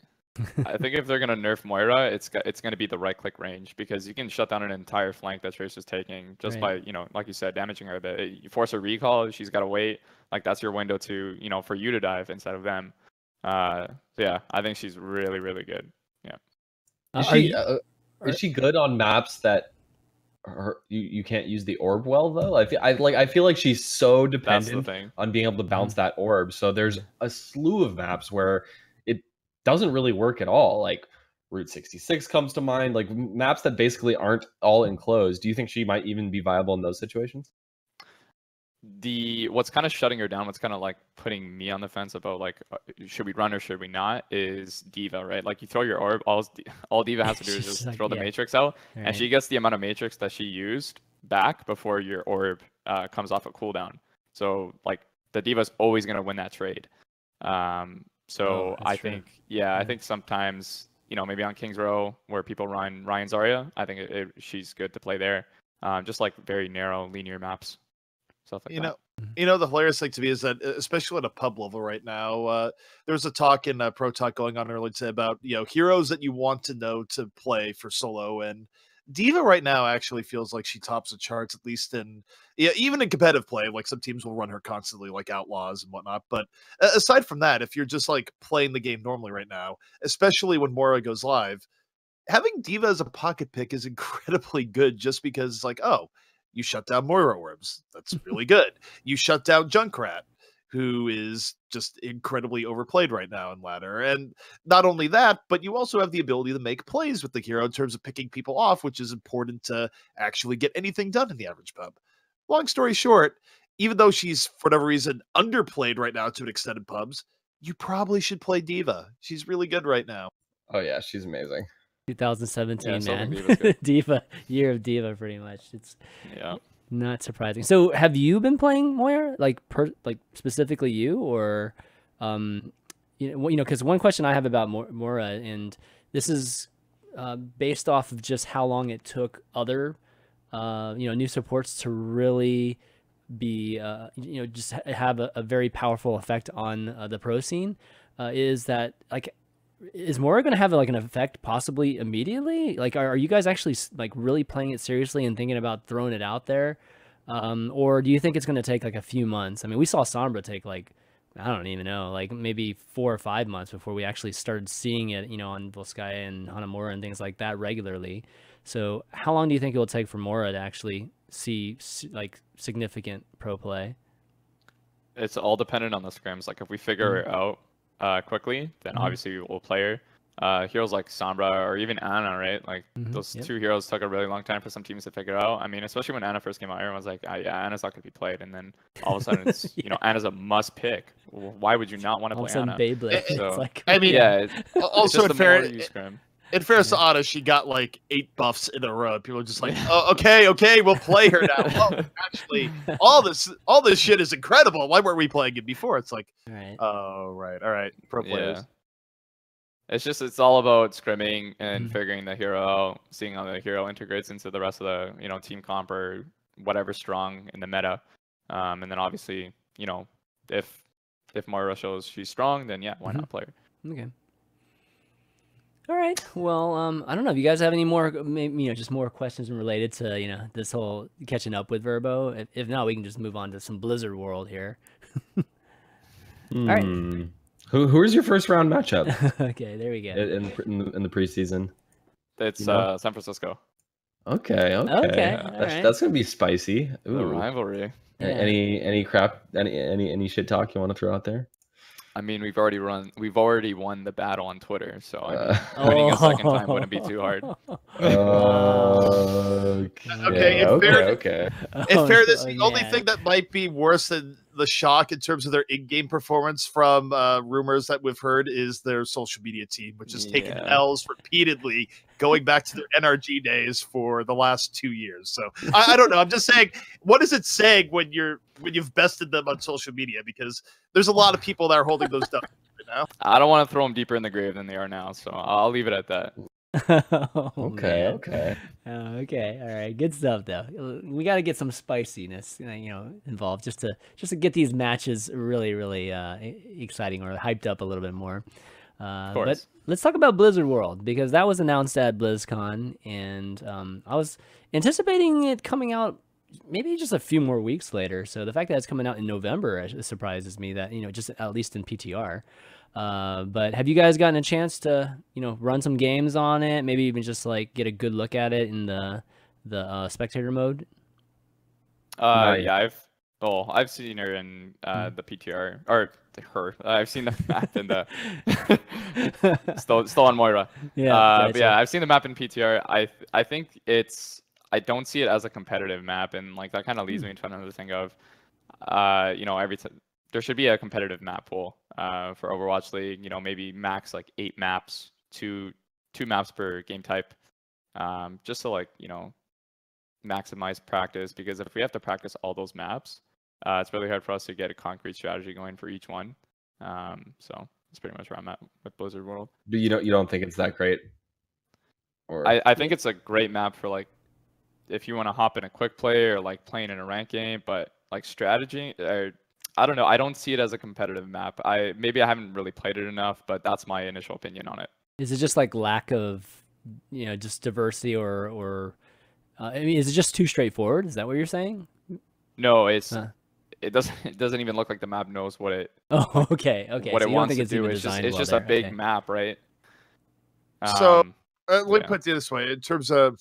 I think if they're going to nerf Moira, it's going to be the right-click range, because you can shut down an entire flank that Tracer's taking just by, like you said, damaging her a bit. You force a recall, she's got to wait. Like, that's your window to, for you to dive instead of them. So yeah, I think she's really, really good. Yeah. Is she good on maps that you can't use the orb well, though? I feel like she's so dependent on being able to bounce that orb. So there's a slew of maps where it doesn't really work at all. Like Route 66 comes to mind, like maps that basically aren't all enclosed. Do you think she might even be viable in those situations? what's kind of shutting her down, what's kind of like putting me on the fence about like should we run or should we not, is D.Va, right? Like you throw your orb, all D.Va has to do is just like, throw the matrix out, right. and she gets the amount of matrix that she used back before your orb comes off a cooldown. So like the D.Va's always gonna win that trade. So I think I think sometimes, you know, maybe on King's Row where people run Ryan Zarya, I think she's good to play there. Just like very narrow linear maps. Stuff like that. The hilarious thing to me is that, especially at a pub level right now, there's a talk in Pro Talk going on earlier today about, you know, heroes that you want to know to play for solo, and D.Va right now actually feels like she tops the charts, at least in even in competitive play. Like some teams will run her constantly, like Outlaws and whatnot. But aside from that, if you're just like playing the game normally right now, especially when Moira goes live, having D.Va as a pocket pick is incredibly good, just because it's like, oh, you shut down Moira orbs. That's really good. You shut down Junkrat, who is just incredibly overplayed right now in ladder. And not only that, but you also have the ability to make plays with the hero in terms of picking people off, which is important to actually get anything done in the average pub. Long story short, even though she's, for whatever reason, underplayed right now to an extent in pubs, you probably should play D.Va. She's really good right now. Oh yeah, she's amazing. 2017, man. D.Va, year of D.Va, pretty much. It's not surprising. So, have you been playing Moira, like specifically you, or because one question I have about Moira, and this is based off of just how long it took other new supports to really be just have a very powerful effect on the pro scene, is that like, is Moira going to have like an effect possibly immediately? Like, are you guys actually like really playing it seriously and thinking about throwing it out there? Or do you think it's going to take like a few months? I mean, we saw Sombra take like, I don't even know, like maybe 4 or 5 months before we actually started seeing it, on Volskaya and Hanamura and things like that regularly. So how long do you think it will take for Moira to actually see like significant pro play? It's all dependent on the scrims. Like if we figure it out quickly, then obviously we'll play her. Heroes like Sombra or even Ana, right? Like those two heroes took a really long time for some teams to figure out. I mean, especially when Ana first came out, everyone was like, yeah, Ana's not going to be played. And then all of a sudden it's, Ana's a must pick. Why would you not want to play Ana? Beyblade. So, like, I mean, also in fairness to Ana, she got like 8 buffs in a row. People are just like, oh, okay, we'll play her now. Well, actually, all this shit is incredible. Why weren't we playing it before? It's like, all right, pro players. It's all about scrimming and figuring the hero out, seeing how the hero integrates into the rest of the team comp or whatever's strong in the meta, and then obviously if Moira shows she's strong, then yeah, why not play her? Okay. All right. Well, I don't know if you guys have any more, maybe, just more questions related to this whole catching up with Verbo. If not, we can just move on to some Blizzard World here. All right. Who is your first round matchup? Okay, there we go. In the preseason, it's San Francisco. Okay. That's gonna be spicy. Ooh. A rivalry. Yeah. Any shit talk you want to throw out there? I mean, we've already won the battle on Twitter, so winning a second time wouldn't be too hard. Okay. In fairness, the only thing that might be worse than the shock in terms of their in-game performance from rumors that we've heard is their social media team, which has taken L's repeatedly, going back to their NRG days for the last 2 years. So I don't know. I'm just saying, what is it saying when you've bested them on social media? Because there's a lot of people that are holding those down right now. I don't want to throw them deeper in the grave than they are now, so I'll leave it at that. Okay. All right. Good stuff, though. We got to get some spiciness, involved just to get these matches really, really exciting or hyped up a little bit more. But let's talk about Blizzard World, because that was announced at BlizzCon, and I was anticipating it coming out maybe just a few more weeks later. So the fact that it's coming out in November surprises me, that just at least in PTR. But have you guys gotten a chance to run some games on it? Maybe even just like get a good look at it in the spectator mode? Yeah, I've seen her in the PTR, or her. I've seen the map in the still on Moira. Yeah, but yeah, I've seen the map in PTR. I think I don't see it as a competitive map, and like that kind of leads me to another thing of you know, there should be a competitive map pool for Overwatch League. You know, maybe max like 8 maps, two maps per game type, just to, like, you know, maximize practice. Because if we have to practice all those maps, it's really hard for us to get a concrete strategy going for each one. So that's pretty much where I'm at with Blizzard World. You don't think it's that great? Or I think it's a great map for, like, if you want to hop in a quick play or like playing in a ranked game, but like strategy, I don't know. I don't see it as a competitive map. Maybe I haven't really played it enough, but that's my initial opinion on it. Is it just like lack of, you know, just diversity or I mean, is it just too straightforward? Is that what you're saying? No, it doesn't even look like the map knows what it. Oh, okay. What so it wants to do. It's just a big map, right? So let me put it this way: in terms of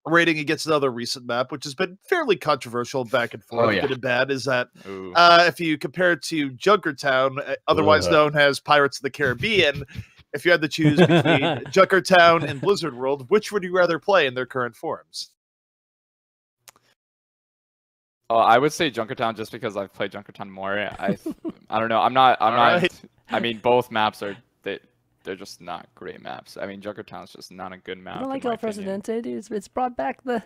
rating against another recent map, which has been fairly controversial back and forth, good and bad, is that if you compare it to Junkertown, otherwise known as Pirates of the Caribbean, if you had to choose between Junkertown and Blizzard World, which would you rather play in their current forms? I would say Junkertown, just because I've played Junkertown more. I don't know. I'm not. I mean, both maps are they're just not great maps. I mean, Junkertown's just not a good map. I don't like El Presidente, dude. It's brought back the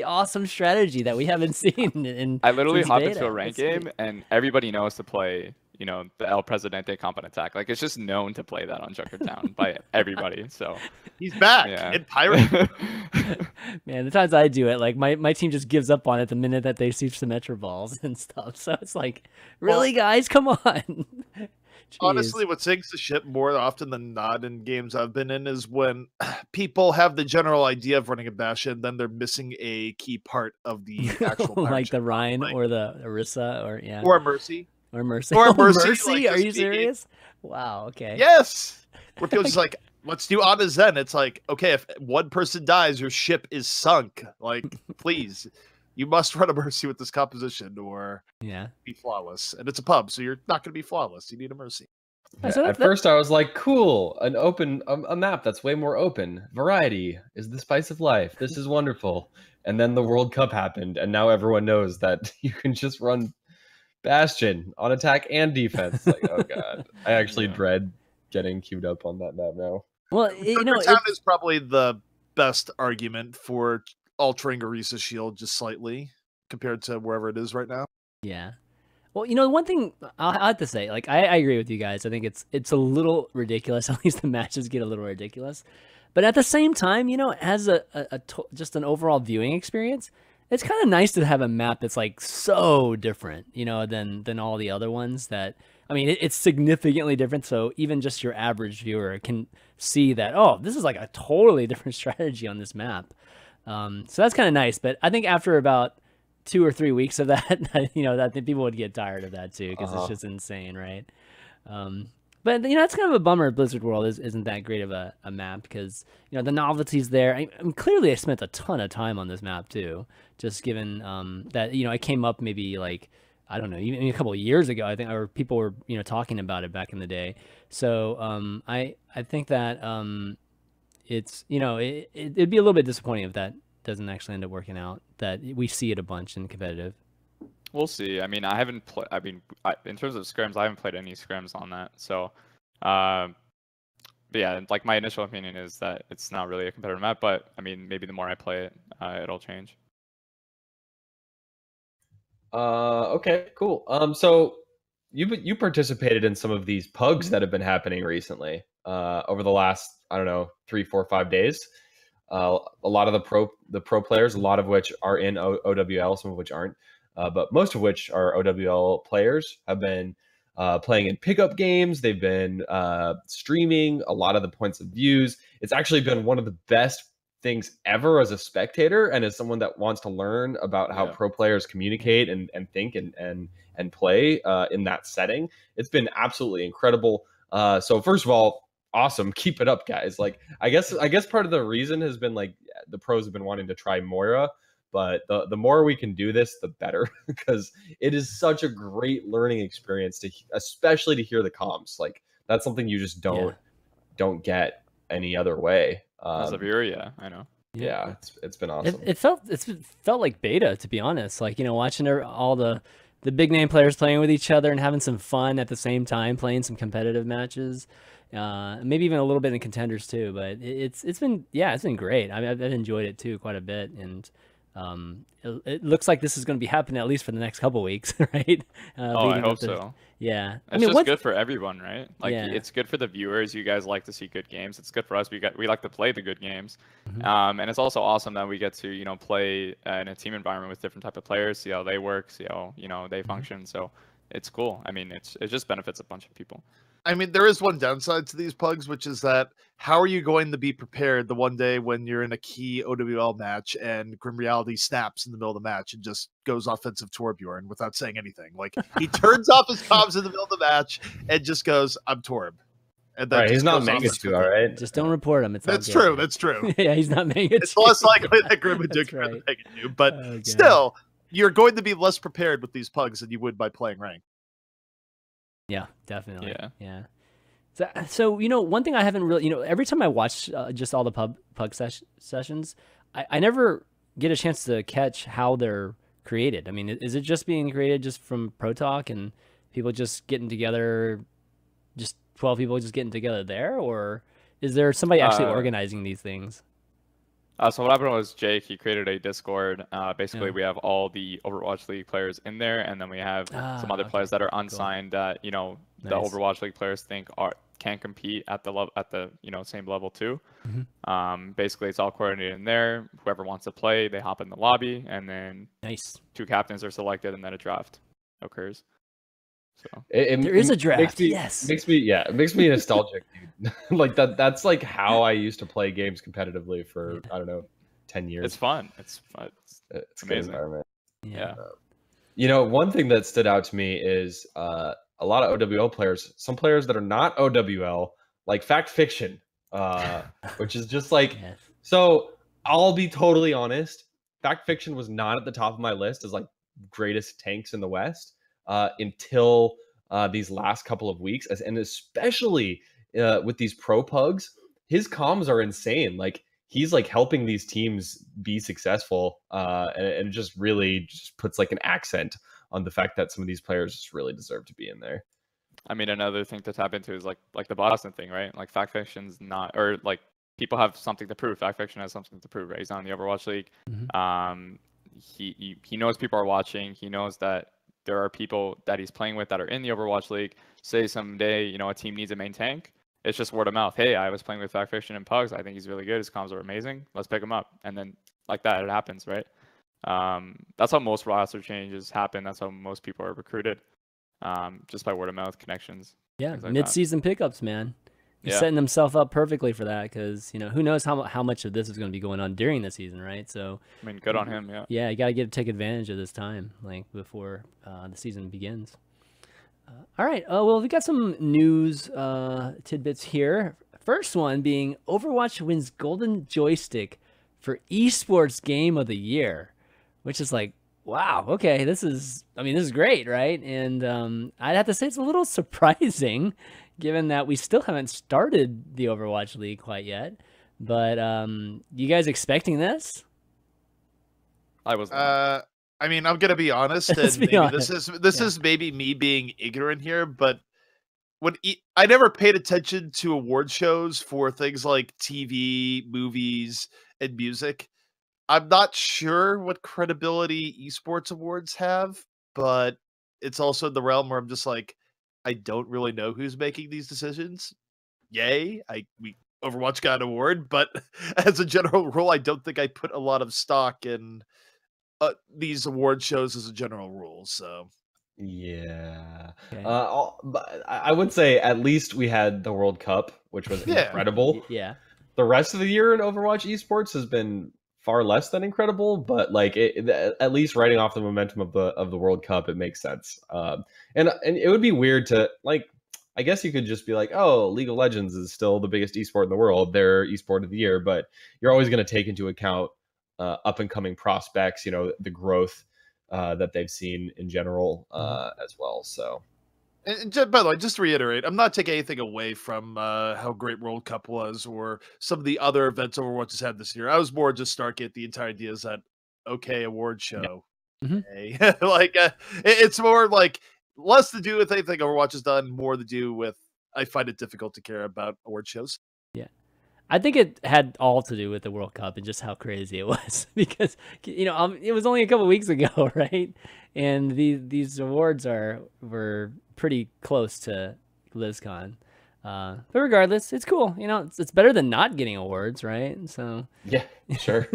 awesome strategy that we haven't seen. I literally hop into a ranked game and everybody knows to play, you know, the El Presidente comp and attack. Like, it's just known to play that on Junkertown by everybody. So he's back in Pirate. Man, the times I do it, like my team just gives up on it the minute that they see Symmetra balls and stuff. So it's like, really, guys, come on. Honestly, what sinks the ship more often than not in games I've been in is when people have the general idea of running a Bastion, then they're missing a key part of the actual like the Rhine or the Orisa or a Mercy. Or Mercy. Or Mercy? Like, are you serious? Wow, okay. Yes. Where people just like, let's do Ana Zen. It's like, okay, if one person dies, your ship is sunk. Like, please. You must run a Mercy with this composition or be flawless. And it's a pub, so you're not going to be flawless. You need a Mercy. At first I was like, cool, a map that's way more open. Variety is the spice of life. This is wonderful. And then the World Cup happened, and now everyone knows that you can just run Bastion on attack and defense. Like, oh god. I actually dread getting queued up on that map now. Well, you know, Town is probably the best argument for altering Orisa's shield just slightly compared to wherever it is right now. Yeah. Well, you know, one thing I'll have to say, like, I agree with you guys. I think it's a little ridiculous. At least the matches get a little ridiculous. But at the same time, you know, as just an overall viewing experience, it's kind of nice to have a map that's like so different, you know, than all the other ones. That, I mean, it's significantly different. So even just your average viewer can see that, oh, this is like a totally different strategy on this map. So that's kind of nice. But I think after about 2 or 3 weeks of that, you know, I think people would get tired of that too, because it's just insane, right? But, you know, that's kind of a bummer. Blizzard World isn't that great of a map because, you know, the novelty's there. I mean, clearly I spent a ton of time on this map too, just given that, you know, it came up maybe like, I don't know, even a couple of years ago, I think, or people were, you know, talking about it back in the day. So I think that it's, you know, it'd be a little bit disappointing if that doesn't actually end up working out, that we see it a bunch in competitive. We'll see. I mean, I haven't played. I mean, in terms of scrims, I haven't played any scrims on that. So, but yeah, like my initial opinion is that it's not really a competitive map. But I mean, maybe the more I play it, it'll change. Okay, cool. So you participated in some of these pugs that have been happening recently, over the last, I don't know, 3, 4, 5 days. A lot of the pro players, a lot of which are in OWL, some of which aren't. But most of which are OWL players, have been playing in pickup games. They've been streaming a lot of the points of views. It's actually been one of the best things ever as a spectator and as someone that wants to learn about how pro players communicate and think and play in that setting. It's been absolutely incredible. So first of all, awesome. Keep it up, guys. Like, I guess part of the reason has been like the pros have been wanting to try Moira. But the more we can do this, the better, because it is such a great learning experience especially to hear the comps. Like, that's something you just don't get any other way. As a viewer, yeah, I know. Yeah, it's been awesome. It felt like beta, to be honest. Like, watching all the big name players playing with each other and having some fun at the same time, playing some competitive matches, maybe even a little bit in contenders too. But it's been great. I mean, I've enjoyed it too quite a bit, and it looks like this is going to be happening at least for the next couple weeks, right? I hope so. Yeah, it's just good for everyone, right? Like, it's good for the viewers. You guys like to see good games. It's good for us. We like to play the good games, and it's also awesome that we get to play in a team environment with different type of players, see how they work, see how they function. So it's cool. I mean, it just benefits a bunch of people. I mean, there is one downside to these pugs, which is that how are you going to be prepared the one day when you're in a key OWL match and Grim Reality snaps in the middle of the match and just goes offensive Torbjorn without saying anything? Like, he turns off his comms in the middle of the match and just goes, "I'm Torb." And then he's not Mangachu, all right? Just don't report him. That's true. That's true. Yeah, he's not Mangachu. It's less likely that Grim would do Mangachu, but still, you're going to be less prepared with these pugs than you would by playing rank. Yeah, definitely. Yeah. So one thing I haven't really, every time I watch just all the pug sessions, I never get a chance to catch how they're created. I mean, is it just being created just from Pro Talk and people just getting together, just 12 people just getting together there, or is there somebody actually organizing these things? So what happened was Jake, he created a Discord. Basically, we have all the Overwatch League players in there, and then we have some other players that are unsigned that the Overwatch League players think can compete at the same level too. Basically, it's all coordinated in there. Whoever wants to play, they hop in the lobby, and then 2 captains are selected, and then a draft occurs. So there is a draft. It makes me nostalgic, dude. Like that's like how I used to play games competitively for I don't know, 10 years. It's fun. It's amazing. Environment. Yeah. One thing that stood out to me is a lot of OWL players, some players that are not OWL, like Fact Fiction, which is just like so. I'll be totally honest. Fact Fiction was not at the top of my list as like greatest tanks in the West. Until these last couple of weeks, and especially with these pro pugs, his comms are insane. Like, he's like helping these teams be successful, and it just really just puts like an accent on the fact that some of these players just really deserve to be in there. I mean, another thing to tap into is like the Boston thing, right? Like, Fact Fiction's not, or like people have something to prove. Fact Fiction has something to prove, right? He's not in the Overwatch League. He knows people are watching. He knows that there are people that he's playing with that are in the Overwatch League. Say someday, a team needs a main tank. It's just word of mouth. Hey, I was playing with Fact Fiction and Pugs. I think he's really good. His comms are amazing. Let's pick him up. And then like that, it happens, right? That's how most roster changes happen. That's how most people are recruited, just by word of mouth connections. Yeah, like mid-season pickups, man. He's setting himself up perfectly for that because, who knows how much of this is going to be going on during the season, right? So, I mean, good on him, yeah. Yeah, you got to take advantage of this time, like, before the season begins. All right, well, we got some news tidbits here. First one being Overwatch wins Golden Joystick for Esports Game of the Year, which is like, wow, okay, this is great, right? And I'd have to say it's a little surprising, given that we still haven't started the Overwatch League quite yet. But you guys expecting this? I was. I mean, I'm gonna be honest, and maybe this is maybe me being ignorant here, but I never paid attention to award shows for things like TV, movies, and music. I'm not sure what credibility esports awards have, but it's also in the realm where I'm just like, I don't really know who's making these decisions. Yay, Overwatch got an award, but as a general rule, I don't think I put a lot of stock in these award shows as a general rule. So yeah, okay. But I would say at least we had the World Cup, which was incredible. Yeah, the rest of the year in Overwatch esports has been far less than incredible, but like at least riding off the momentum of the World Cup, it makes sense. And it would be weird to like, I guess you could just be like, oh, League of Legends is still the biggest esport in the world, they're esport of the year, but you're always going to take into account up and coming prospects, the growth that they've seen in general as well. So And by the way, just to reiterate, I'm not taking anything away from how great World Cup was or some of the other events Overwatch has had this year. I was more just stark at the entire idea is that okay award show. Mhm. Hey. Like it's more like less to do with anything Overwatch has done, more to do with I find it difficult to care about award shows. Yeah. I think it had all to do with the World Cup and just how crazy it was because it was only a couple weeks ago, right? And these awards were pretty close to BlizzCon. But regardless, it's cool. It's better than not getting awards, right? So Yeah, sure.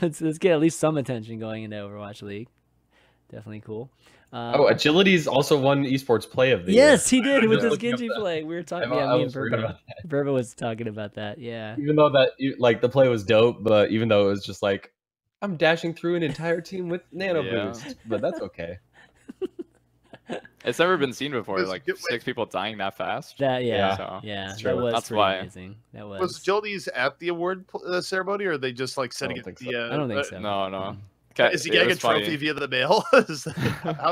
let's get at least some attention going into Overwatch League. Definitely cool. Agility's also won esports play of the year. Yes, he did with his Genji play. We were talking. I Me and almost forgot Verbo. about that. Verbo was talking about that. Yeah. Even though the play was dope, but even though it was just like I'm dashing through an entire team with nano boost, but that's okay. It's never been seen before, Was- like wait. 6 people dying that fast. Yeah. So, That true. was That's pretty why. amazing. That was. Was Agility's at the award ceremony, or are they just like setting don't it? think so. I don't think so. No. Is he getting a trophy via the mail? How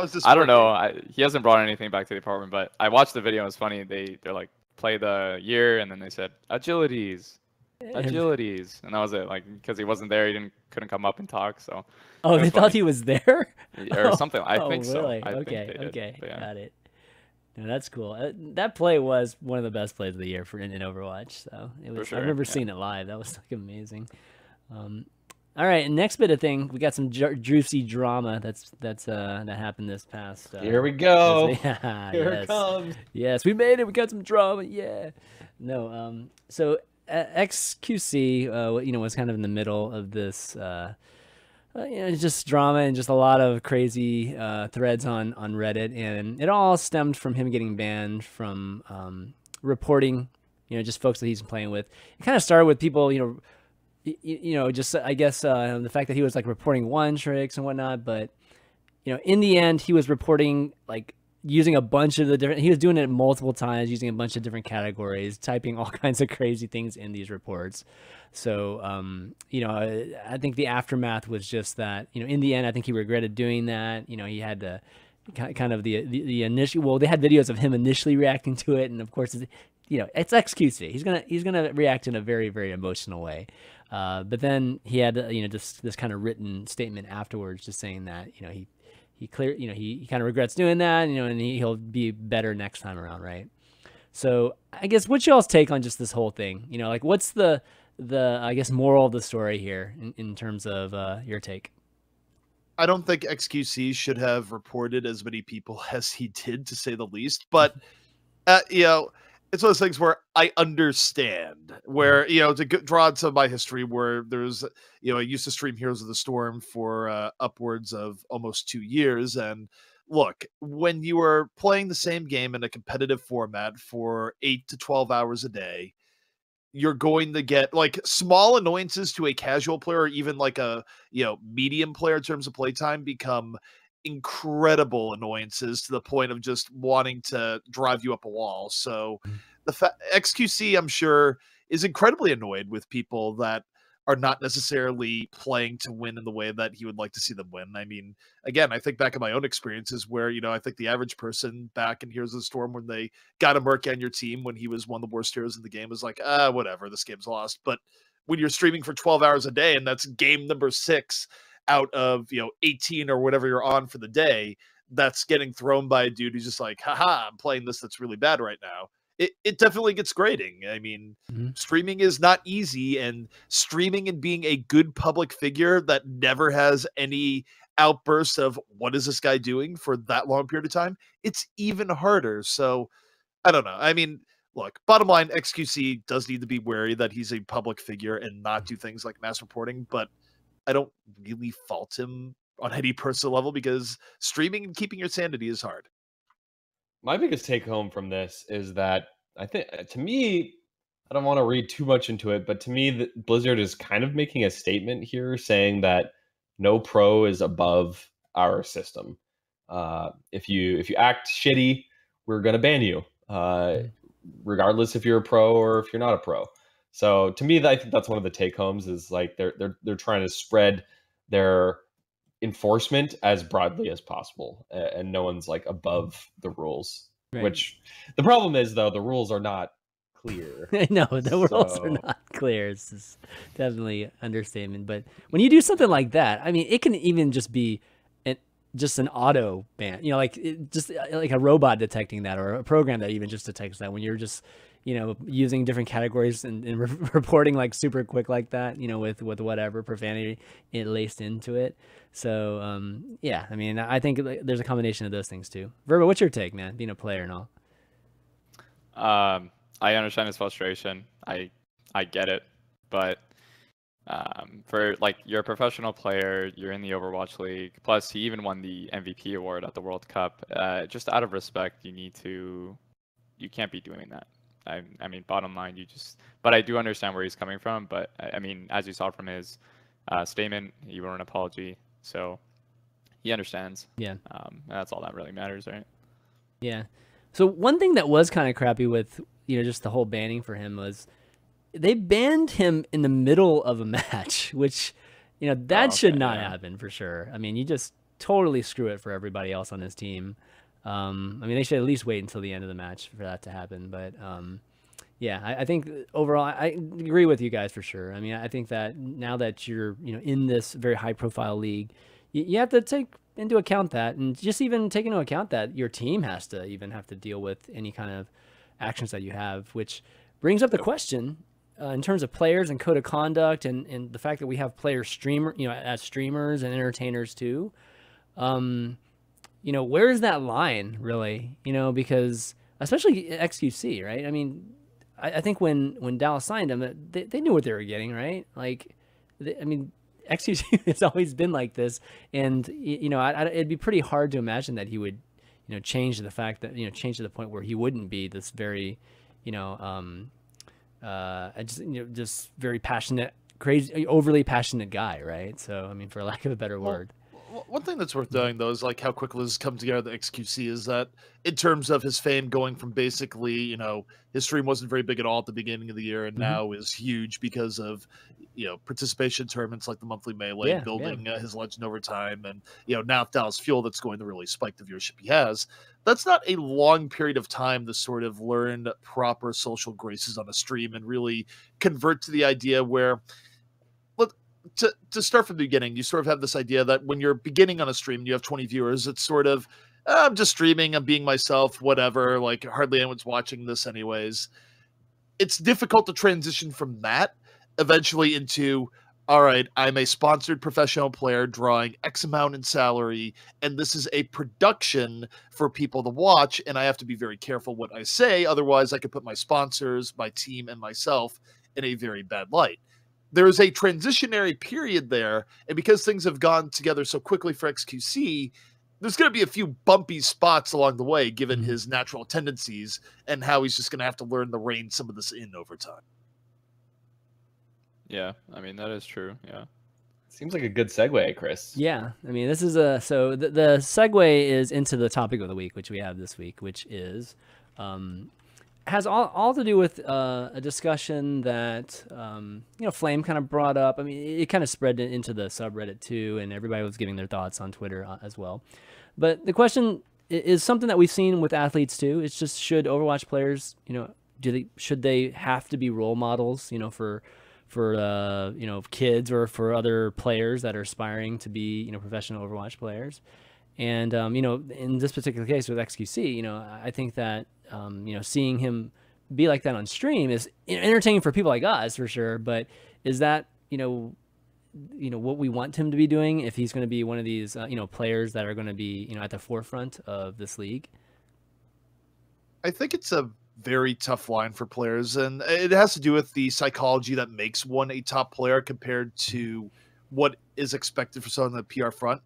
is this? I don't working? know. He hasn't brought anything back to the apartment, but I watched the video. It was funny. They're like play the year, and then they said agilities, and that was it. Like because he wasn't there, couldn't come up and talk. So Oh, it they was thought funny. he was there? or something. I Oh, think so. really? I think Okay. they did, Okay. but yeah. Got it. No, that's cool. That play was one of the best plays of the year in Overwatch. So it was. sure, I remember yeah. seeing it live. That was like amazing. All right, and next bit of thing, we got some juicy drama that happened this past. Here we go. Yeah, Here yes. it comes. Yes, we made it. We got some drama. Yeah. No. So XQC, was kind of in the middle of this. Just drama and just a lot of crazy threads on Reddit, and it all stemmed from him getting banned from reporting, just folks that he's playing with. It kind of started with people, just I guess the fact that he was like reporting one tricks and whatnot, but in the end he was reporting like using a bunch of he was doing it multiple times, using a bunch of different categories, typing all kinds of crazy things in these reports. So, I think the aftermath was just that, in the end, I think he regretted doing that. He had to kind of the initial, well, they had videos of him initially reacting to it. And of course, it's XQC. He's going to react in a very, very emotional way. But then he had, this kind of written statement afterwards, just saying that, he kind of regrets doing that, and he'll be better next time around. Right. So I guess what's y'all's take on just this whole thing? Like what's the I guess moral of the story here in terms of your take? I don't think XQC should have reported as many people as he did, to say the least. But it's one of those things where I understand. Where to draw on some of my history, where there's I used to stream Heroes of the Storm for upwards of almost 2 years, and look, when you are playing the same game in a competitive format for 8 to 12 hours a day, you're going to get like small annoyances to a casual player, or even like a medium player in terms of playtime, become incredible annoyances to the point of just wanting to drive you up a wall. So the XQC, I'm sure, is incredibly annoyed with people that are not necessarily playing to win in the way that he would like to see them win. I mean, again, I think back in my own experiences where, I think the average person back in Heroes of the Storm, when they got a Merc on your team when he was one of the worst heroes in the game, was like, whatever, this game's lost. But when you're streaming for 12 hours a day, and that's game number 6 out of, 18 or whatever you're on for the day, that's getting thrown by a dude who's just like, haha, I'm playing this that's really bad right now. It definitely gets grating. I mean, streaming is not easy, and streaming and being a good public figure that never has any outbursts of what is this guy doing for that long period of time, it's even harder. So I don't know. I mean, look, bottom line, XQC does need to be wary that he's a public figure and not do things like mass reporting, but I don't really fault him on any personal level, because streaming and keeping your sanity is hard. My biggest take home from this is that I think, to me, I don't want to read too much into it, but to me, Blizzard is kind of making a statement here saying that no pro is above our system. If you act shitty, we're gonna ban you, regardless if you're a pro or if you're not a pro. So to me, I think that's one of the take homes, is like they're trying to spread their enforcement as broadly as possible, and no one's like above the rules. Which the problem is, though, the rules are not clear. No, the rules are not clear. It's just definitely understatement. But when you do something like that, I mean, it can even just be just an auto ban, like just like a robot detecting that, or a program that even just detects that when you're just, using different categories and reporting like super quick like that, with whatever profanity it laced into it. So, yeah, I mean, I think there's a combination of those things too. Verbo, what's your take, man, being a player and all? I understand his frustration. I get it, but for like, you're a professional player, you're in the Overwatch League. Plus, he even won the MVP award at the World Cup. Just out of respect, you can't be doing that. I mean, bottom line, but I do understand where he's coming from. But I mean, as you saw from his statement, he wrote an apology, so he understands. Yeah. That's all that really matters, right? Yeah. So one thing that was kind of crappy with, just the whole banning for him was they banned him in the middle of a match, which, that should not happen for sure. I mean, you just totally screw it for everybody else on his team. I mean, they should at least wait until the end of the match for that to happen. But yeah, I think overall, I agree with you guys for sure. I mean, I think that now that you're, in this very high profile league, you have to take into account that, and just even take into account that your team has to deal with any kind of actions that you have, which brings up the question in terms of players and code of conduct, and the fact that we have players as streamers and entertainers too. Where's that line really? Because especially XQC, right? I mean, I think when Dallas signed him, they knew what they were getting, right? Like, XQC has always been like this, and it'd be pretty hard to imagine that he would, change the fact that change to the point where he wouldn't be this very, just very passionate, crazy, overly passionate guy, right? So I mean, for lack of a better word. One thing that's worth noting, though, is like how quickly this has come together. The XQC is that, in terms of his fame going from basically, his stream wasn't very big at all at the beginning of the year, and now is huge because of, participation tournaments like the monthly Melee, building his legend over time, and now with Dallas Fuel, that's going to really spike the viewership he has. That's not a long period of time to sort of learn proper social graces on a stream and really convert to the idea where, to start from the beginning, you sort of have this idea that when you're beginning on a stream and you have 20 viewers, it's sort of, I'm just streaming, I'm being myself, whatever, like hardly anyone's watching this anyways. It's difficult to transition from that eventually into, all right, I'm a sponsored professional player drawing X amount in salary, and this is a production for people to watch, and I have to be very careful what I say, otherwise I could put my sponsors, my team, and myself in a very bad light. There is a transitionary period there, and because things have gone together so quickly for XQC, there's going to be a few bumpy spots along the way, given his natural tendencies and how he's just going to have to learn to rein some of this in over time. Yeah, I mean, that is true. Yeah. Seems like a good segue, Chris. Yeah, I mean, this is so the segue is into the topic of the week, which we have this week, which is has all to do with a discussion that Flame kind of brought up. I mean, it kind of spread into the subreddit too, and everybody was giving their thoughts on Twitter as well. But the question is something that we've seen with athletes too. It's just, should Overwatch players, should they have to be role models, for kids or for other players that are aspiring to be, professional Overwatch players? And, in this particular case with XQC, I think that, seeing him be like that on stream is entertaining for people like us for sure. But is that, what we want him to be doing if he's going to be one of these, players that are going to be, at the forefront of this league? I think it's a very tough line for players, and it has to do with the psychology that makes one a top player compared to what is expected for someone on the PR front.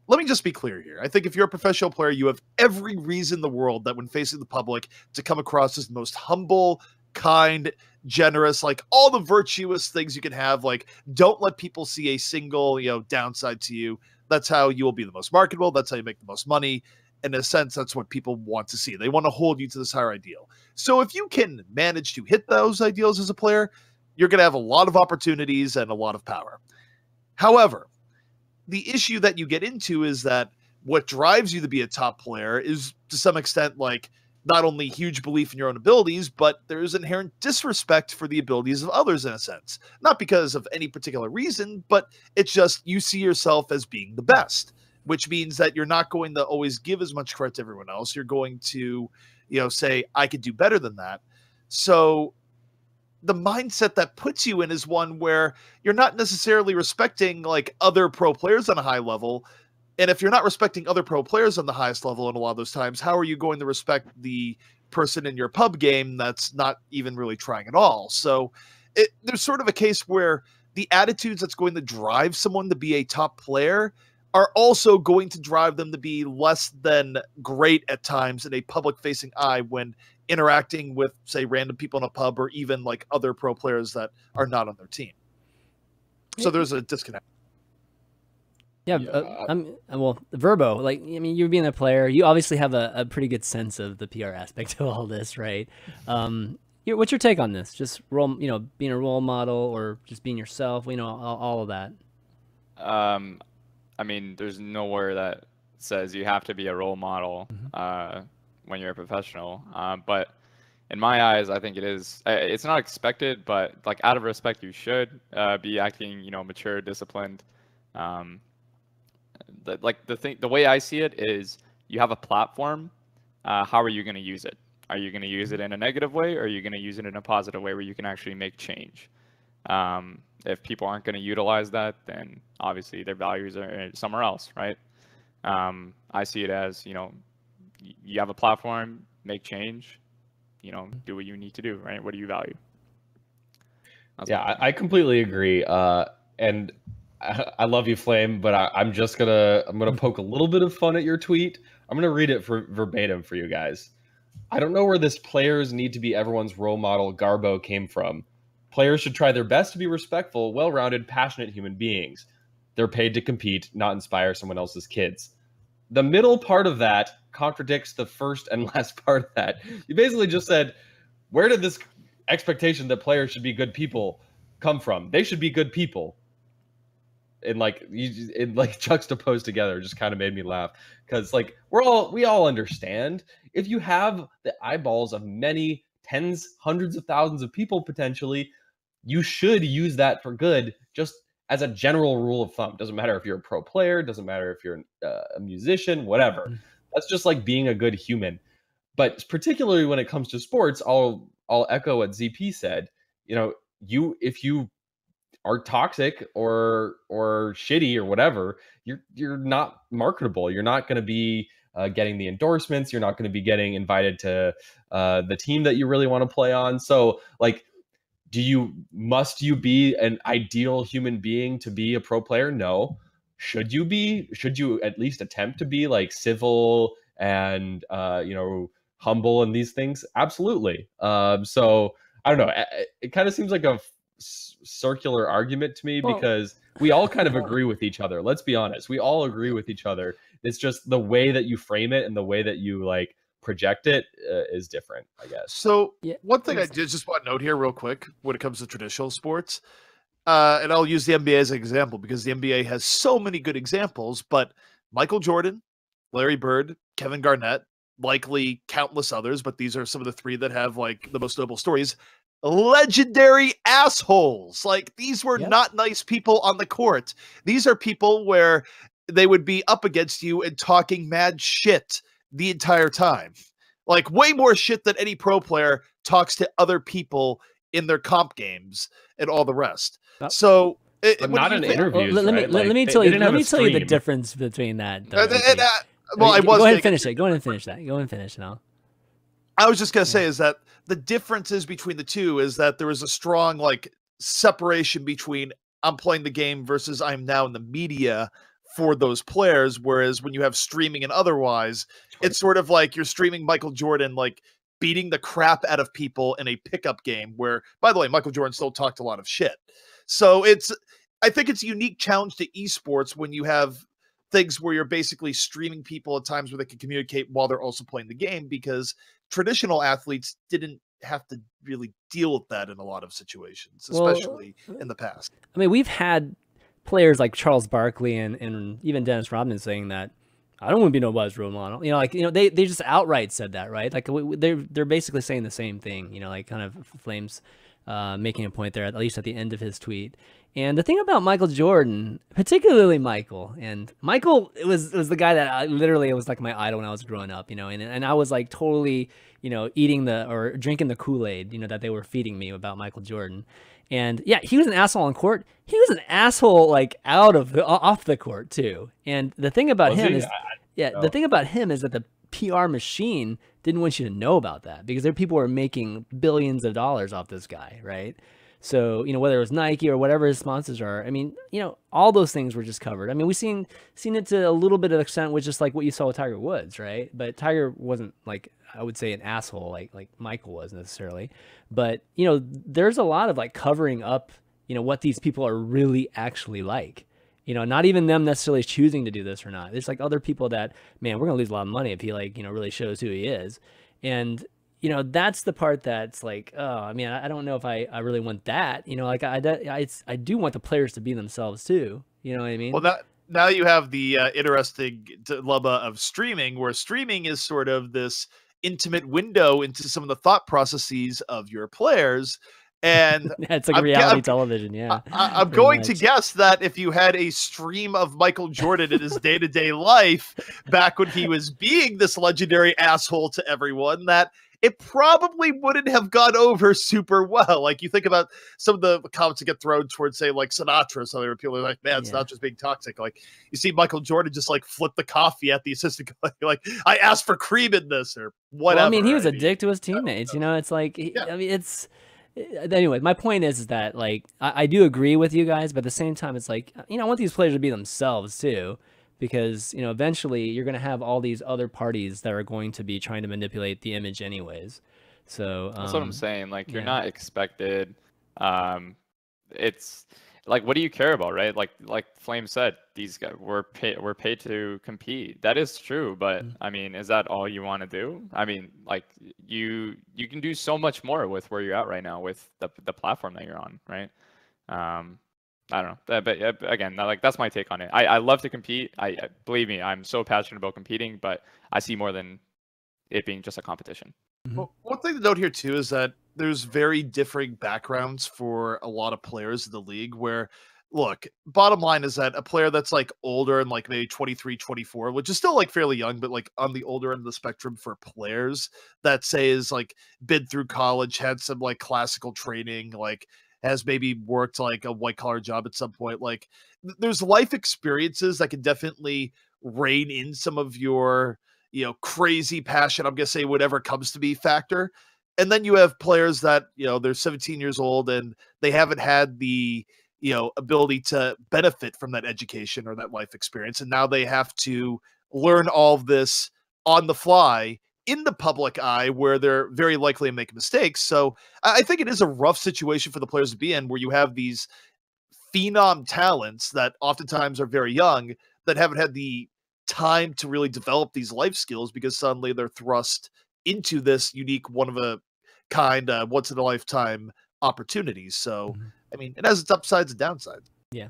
Let me just be clear here. I think if you're a professional player, you have every reason in the world that when facing the public to come across as the most humble, kind, generous, like all the virtuous things you can have. Like, don't let people see a single, downside to you. That's how you will be the most marketable. That's how you make the most money. In a sense, that's what people want to see. They want to hold you to this higher ideal. So if you can manage to hit those ideals as a player, you're going to have a lot of opportunities and a lot of power. However, the issue that you get into is that what drives you to be a top player is, to some extent, like not only huge belief in your own abilities, but there's inherent disrespect for the abilities of others in a sense. Not because of any particular reason, but it's just you see yourself as being the best, which means that you're not going to always give as much credit to everyone else. You're going to, say, I could do better than that. So the mindset that puts you in is one where you're not necessarily respecting like other pro players on a high level. And if you're not respecting other pro players on the highest level in a lot of those times, how are you going to respect the person in your pub game that's not even really trying at all? So there's sort of a case where the attitudes that's going to drive someone to be a top player are also going to drive them to be less than great at times in a public-facing eye when interacting with, say, random people in a pub or even like other pro players that are not on their team. So there's a disconnect. Yeah, well, Verbo, like, I mean, you being a player, you obviously have a pretty good sense of the PR aspect of all this, right? What's your take on this? Just being a role model or just being yourself, all of that. I mean, there's nowhere that says you have to be a role model when you're a professional. But in my eyes, I think it is. It's not expected, but like out of respect, you should be acting, mature, disciplined. The way I see it is, you have a platform. How are you going to use it? Are you going to use it in a negative way, or are you going to use it in a positive way where you can actually make change? If people aren't going to utilize that, then obviously their values are somewhere else, right? I see it as, you have a platform, make change, do what you need to do, right? What do you value? Yeah, I completely agree. And I love you, Flame, but I'm gonna poke a little bit of fun at your tweet. I'm gonna read it verbatim for you guys. I don't know where this players need to be everyone's role model garbo came from. Players should try their best to be respectful, well-rounded, passionate human beings. They're paid to compete, not inspire someone else's kids. The middle part of that contradicts the first and last part of that. You basically just said, where did this expectation that players should be good people come from? They should be good people. And juxtaposed together just kind of made me laugh, because like we all understand, if you have the eyeballs of many tens, hundreds of thousands of people potentially, you should use that for good, just as a general rule of thumb. Doesn't matter if you're a pro player, doesn't matter if you're a musician, whatever. That's just like being a good human. But particularly when it comes to sports, I'll echo what ZP said. If you are toxic or shitty or whatever, you're not marketable. You're not going to be getting the endorsements. You're not going to be getting invited to the team that you really want to play on. So like, must you be an ideal human being to be a pro player? No. Should you at least attempt to be like civil and humble in these things? Absolutely. So I don't know. It kind of seems like a circular argument to me, because we all kind of agree with each other. Let's be honest. We all agree with each other. It's just the way that you frame it and the way that you like project it is different, I guess. So one thing I just want to note here real quick when it comes to traditional sports, and I'll use the NBA as an example because the NBA has so many good examples, but Michael Jordan, Larry Bird, Kevin Garnett, likely countless others, but these are some of the three that have like the most notable stories. Legendary assholes. Like, these were not nice people on the court. These are people where they would be up against you and talking mad shit the entire time. Like, way more shit than any pro player talks to other people in their comp games and all the rest. So not in interviews. Let me tell you the difference between that. Go ahead and finish it. Go ahead and finish that. Go ahead and finish it now. I was just going to say is that the differences between the two is that there is a strong like separation between I'm playing the game versus I'm now in the media for those players. Whereas when you have streaming and otherwise, it's sort of like you're streaming Michael Jordan, like beating the crap out of people in a pickup game where, by the way, Michael Jordan still talked a lot of shit. So I think it's a unique challenge to esports when you have things where you're basically streaming people at times where they can communicate while they're also playing the game, because traditional athletes didn't have to really deal with that in a lot of situations, especially in the past. I mean, we've had players like Charles Barkley and even Dennis Rodman saying that I don't want to be nobody's role model. They just outright said that, right? Like they're basically saying the same thing. Like kind of Flames making a point there, at least at the end of his tweet. And the thing about Michael Jordan, particularly Michael, it was the guy that it was like my idol when I was growing up, and I was like totally, eating or drinking the Kool-Aid, that they were feeding me about Michael Jordan. And yeah, he was an asshole on court. He was an asshole like off the court too. And the thing about him is, the thing about him is that the PR machine didn't want you to know about that because there people were making billions of dollars off this guy, right? So, whether it was Nike or whatever his sponsors are, I mean, all those things were just covered. I mean, we've seen it to a little bit of extent with just like what you saw with Tiger Woods, right? But Tiger wasn't like, I would say, an asshole like Michael was necessarily. But, there's a lot of like covering up, what these people are really actually like. Not even them necessarily choosing to do this or not. There's like other people that, man, we're going to lose a lot of money if he like, really shows who he is. And, that's the part that's like, oh, I mean, I don't know if I really want that. Like I do want the players to be themselves too. You know what I mean? Well, now you have the interesting dilemma of streaming, where streaming is sort of this intimate window into some of the thought processes of your players. And it's like reality television, yeah. I'm going to guess that if you had a stream of Michael Jordan in his day-to-day life back when he was being this legendary asshole to everyone, that it probably wouldn't have gone over super well. Like you think about some of the comments that get thrown towards, say, like Sinatra. So there are people who are like, man, Sinatra's being toxic. Like you see Michael Jordan just like flip the coffee at the assistant, like I asked for cream in this or whatever. Well, I mean, he was a dick to his teammates. It's like, I mean, it's. Anyway, my point is that like I do agree with you guys, but at the same time, it's like I want these players to be themselves too, because eventually you're going to have all these other parties that are going to be trying to manipulate the image anyways. So that's what I'm saying. Like you're not expected. It's like, what do you care about, right? Like Flame said, these guys we're paid to compete. That is true, but I mean, is that all you want to do? I mean, like you can do so much more with where you're at right now with the platform that you're on, right? I don't know, but again, like that's my take on it. I love to compete. I believe me, I'm so passionate about competing, but I see more than it being just a competition. Well, one thing to note here too is that there's very differing backgrounds for a lot of players in the league where, look, bottom line is that a player that's like older and like maybe 23, 24, which is still like fairly young, but like on the older end of the spectrum for players that say is like been through college, had some like classical training, like has maybe worked like a white collar job at some point. Like there's life experiences that can definitely rein in some of your, crazy passion, I'm going to say whatever comes to be factor. And then you have players that, they're 17 years old and they haven't had the, ability to benefit from that education or that life experience. And now they have to learn all of this on the fly in the public eye where they're very likely to make mistakes. So I think it is a rough situation for the players to be in, where you have these phenom talents that oftentimes are very young that haven't had the time to really develop these life skills because suddenly they're thrust into this unique, one of a kind, once in a lifetime opportunities. So, I mean, it has its upsides and downsides. Yeah.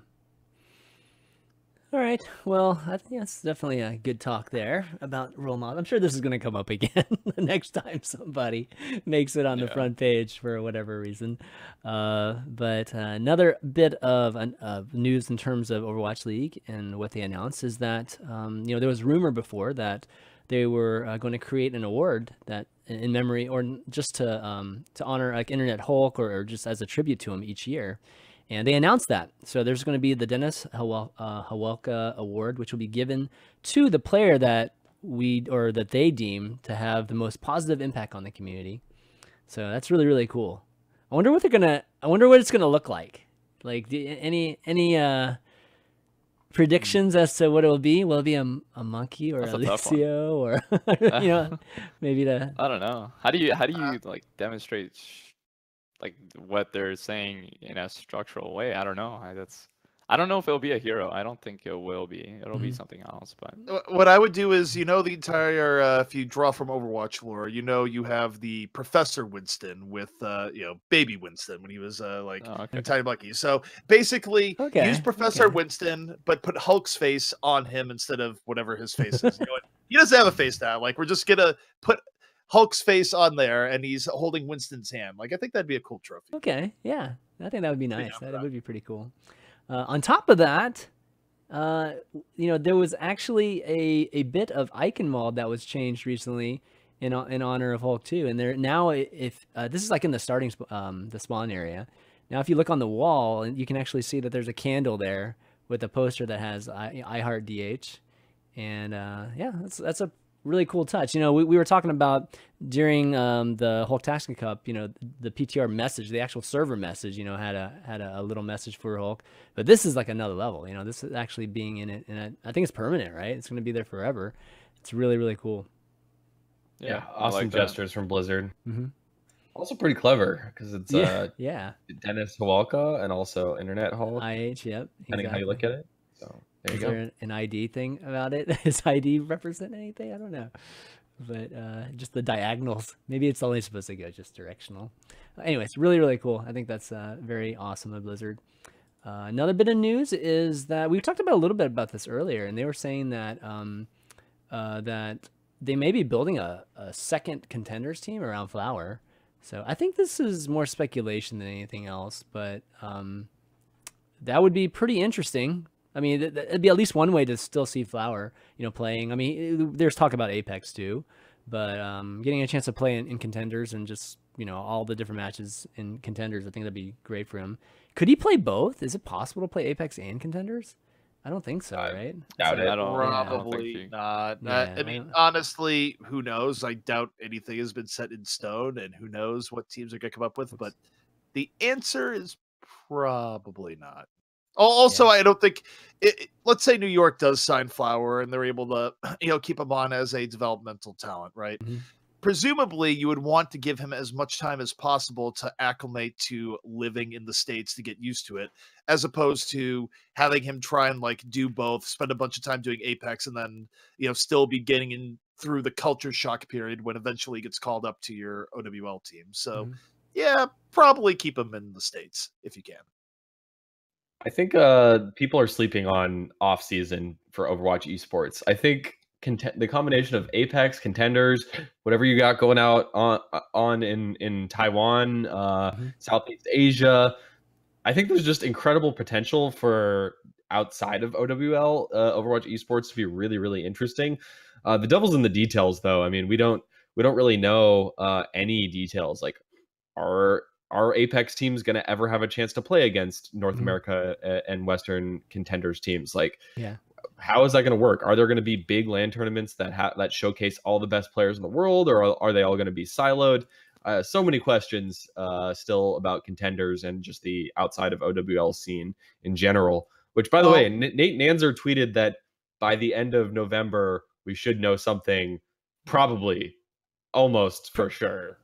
All right. Well, I think that's definitely a good talk there about role model. I'm sure this is going to come up again the next time somebody makes it on the front page for whatever reason. But another bit of news in terms of Overwatch League and what they announced is that, there was rumor before that they were going to create an award that in memory or just to honor like Internet Hulk or just as a tribute to him each year. And they announced that. So there's going to be the Dennis Hawelka Award, which will be given to the player that they deem to have the most positive impact on the community. So that's really, really cool. I wonder what it's gonna look like. Like any predictions as to what it will be? Will it be a monkey or Alicio or maybe the I don't know. How do you like demonstrate like what they're saying in a structural way? I don't know. I don't know if it'll be a hero. I don't think it will be. It'll be Mhm. something else. But What I would do is, the entire, if you draw from Overwatch lore, you have the Professor Winston with, baby Winston when he was, oh, okay. a tiny monkey. So basically, Okay, use Professor okay. Winston, but put Hulk's face on him instead of whatever his face is. He doesn't have a face now. Like, we're just gonna put Hulk's face on there, and he's holding Winston's hand. Like, I think that'd be a cool trophy. Okay, yeah, I think that would be Yeah, nice. That right. would be pretty cool. On top of that, there was actually a bit of icon mod that was changed recently in honor of Hulk 2, and there now if this is like in the the spawn area. Now, if you look on the wall, you can actually see that there's a candle there with a poster that has I Heart DH, and yeah, that's a really cool touch. We were talking about during the Hulk Taxi Cup, the PTR message, the actual server message, had a little message for Hulk, but this is like another level. This is actually being in it, and I think it's permanent, right? It's going to be there forever. It's really, really cool. Yeah, I awesome like that. gestures from Blizzard. Mm-hmm. Also pretty clever because it's Yeah. Dennis Hawalka and also Internet Hulk, IH, yep. depending how you look at it. So there Is you go. there an ID thing about it? Does ID represent anything? I don't know. But just the diagonals. Maybe it's only supposed to go just directional. Anyways, really, really cool. I think that's very awesome of Blizzard. Another bit of news is that we talked about a little bit about this earlier, and they were saying that that they may be building a second contenders team around Flower. So I think this is more speculation than anything else, but that would be pretty interesting. I mean, it'd be at least one way to still see Flower, playing. I mean, there's talk about Apex too, but getting a chance to play in contenders and just, all the different matches in contenders, I think that'd be great for him. Could he play both? Is it possible to play Apex and contenders? I don't think so, right? Doubt it. I don't Probably think not. Yeah, I mean, honestly, who knows? I doubt anything has been set in stone, and who knows what teams are going to come up with. But the answer is probably not. Also, Yeah. I don't think. Let's say New York does sign Flower, and they're able to, keep him on as a developmental talent, right? Mm-hmm. Presumably, you would want to give him as much time as possible to acclimate to living in the States to get used to it, as opposed to having him try and do both, spend a bunch of time doing Apex, and then still be getting in through the culture shock period when eventually he gets called up to your OWL team. So, Mm-hmm. yeah, probably keep him in the States if you can. I think people are sleeping on off season for Overwatch esports. I think the combination of Apex, contenders, whatever you got going out on in Taiwan, Southeast Asia, I think there's just incredible potential for outside of OWL Overwatch esports to be really, really interesting. The devil's in the details, though. I mean, we don't really know any details. Like, are Apex teams going to ever have a chance to play against North America and Western contenders teams? Like, yeah. How is that going to work? Are there going to be big LAN tournaments that showcase all the best players in the world, or are they all going to be siloed? So many questions still about contenders and just the outside of OWL scene in general. Which, by the way, Nate Nanzer tweeted that by the end of November we should know something, probably, almost for sure.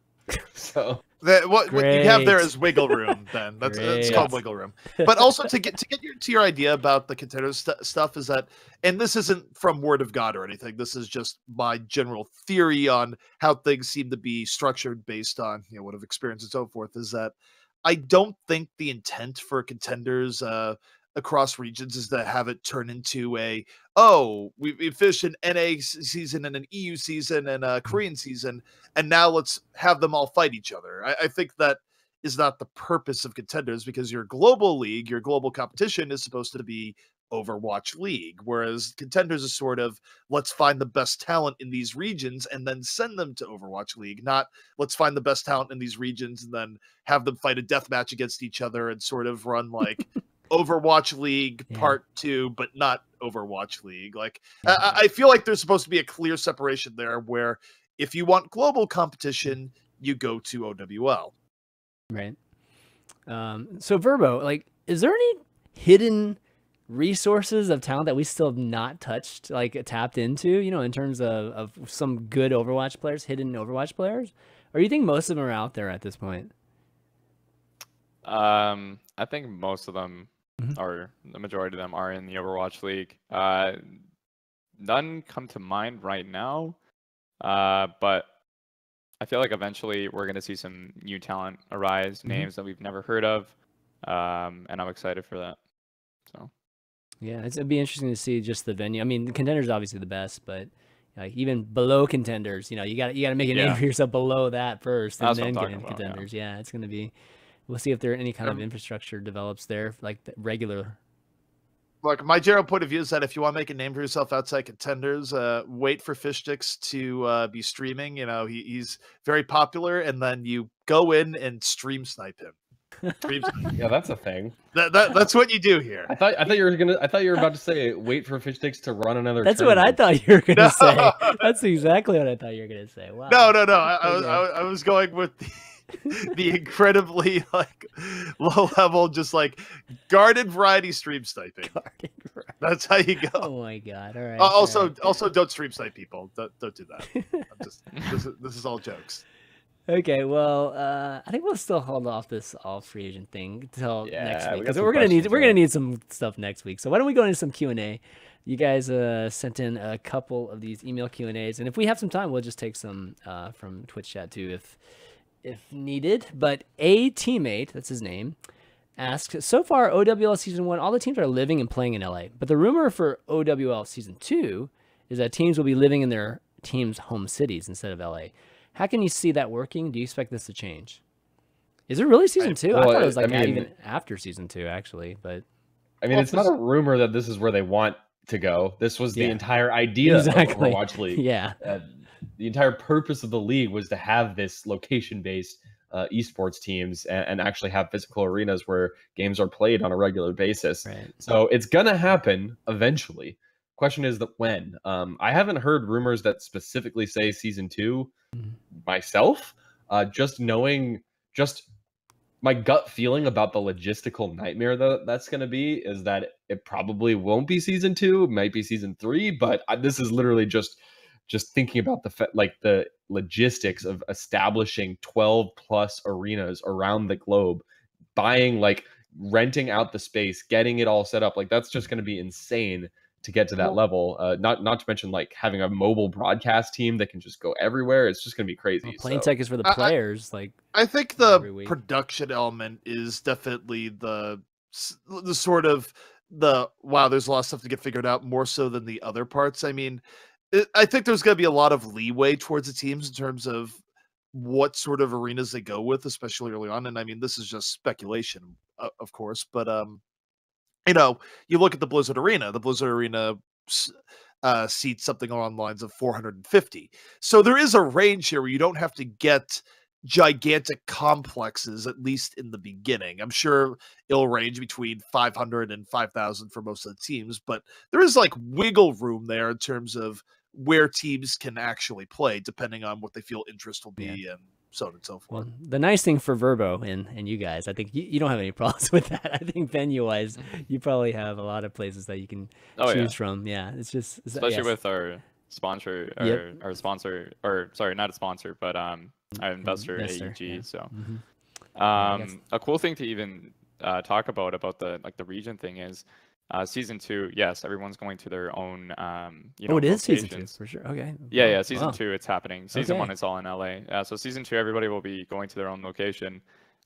So. What you have there is wiggle room. Then it's called wiggle room. But also to get to your idea about the contenders stuff is that, and this isn't from word of God or anything. This is just my general theory on how things seem to be structured based on what I've experienced and so forth. Is that I don't think the intent for contenders across regions is to have it turn into we fished an NA season and an EU season and a Korean season, and now let's have them all fight each other. I think that is not the purpose of contenders, because your global league, your global competition is supposed to be Overwatch League, whereas contenders is sort of, let's find the best talent in these regions and then send them to Overwatch League, not let's find the best talent in these regions and then have them fight a death match against each other and sort of run like Overwatch League Part 2, but not Overwatch League. Like, I feel like there's supposed to be a clear separation there, where if you want global competition, you go to OWL. Right. So Verbo, like, is there any hidden resources of talent that we still have not touched, like tapped into, in terms of some good Overwatch players, hidden Overwatch players? Or do you think most of them are out there at this point? I think most of them or the majority of them are in the Overwatch League. None come to mind right now, but I feel like eventually we're going to see some new talent arise, names that we've never heard of, and I'm excited for that. So, yeah, it'd be interesting to see just the venue. I mean, the Contenders are obviously the best, but even below Contenders, you got to make a name for yourself below that first, and then get into Contenders. Yeah, it's going to be. We'll see if there any kind of infrastructure develops there, like the regular. Look, my general point of view is that if you want to make a name for yourself outside Contenders, wait for Fishstix to be streaming. He's very popular, and then you go in and stream snipe him. Yeah, that's a thing. That's what you do here. I thought you were about to say wait for Fishstix to run another. That's tournament. what I thought you were gonna say. That's exactly what I thought you were gonna say. Wow. No. I was going with the incredibly low level, just guarded variety stream sniping. That's how you go. Oh my god! All right. Also, don't stream snipe people. Don't do that. This is all jokes. Okay, well, I think we'll still hold off this all free agent thing until next week, because we're gonna need some stuff next week. So why don't we go into some Q&A? You guys sent in a couple of these email Q&As, and if we have some time, we'll just take some from Twitch chat too, if needed. But a teammate, that's his name, asks, so far OWL Season 1, all the teams are living and playing in LA, but the rumor for OWL Season 2 is that teams will be living in their team's home cities instead of LA. How can you see that working? Do you expect this to change? Is it really Season 2? I thought it was even after Season 2, actually. But it's not a rumor that this is where they want to go. This was the entire idea of Overwatch League. Yeah. The entire purpose of the league was to have this location-based esports teams and actually have physical arenas where games are played on a regular basis. Right. So it's going to happen eventually. Question is when. I haven't heard rumors that specifically say Season 2 myself. Just my gut feeling about the logistical nightmare that's going to be is that it probably won't be Season 2. It might be Season 3, but this is literally just thinking about the logistics of establishing 12 plus arenas around the globe, buying, renting out the space, getting it all set up. That's just going to be insane to get to that level. Not to mention having a mobile broadcast team that can just go everywhere. It's just going to be crazy. Playing tech is for the players. I think the production element is definitely the sort of wow, there's a lot of stuff to get figured out, more so than the other parts. I think there's going to be a lot of leeway towards the teams in terms of what sort of arenas they go with, especially early on. And this is just speculation, of course, but you look at the Blizzard Arena. The Blizzard Arena seats something along the lines of 450. So there is a range here where you don't have to get gigantic complexes, at least in the beginning. I'm sure it'll range between 500 and 5,000 for most of the teams, but there is wiggle room there in terms of where teams can actually play, depending on what they feel interest will be and so on and so forth. Well, the nice thing for Verbo and you guys, I think you don't have any problems with that. I think venue-wise, you probably have a lot of places that you can choose from. Yeah, it's just especially with our sponsor, our sponsor, or sorry, not a sponsor, but our investor AEG. Yeah. So, a cool thing to even talk about the region thing is. Season 2, yes, everyone's going to their own, it is Season 2 for sure. Okay. Yeah, Season 2, it's happening. Season 1, it's all in LA. So Season 2, everybody will be going to their own location.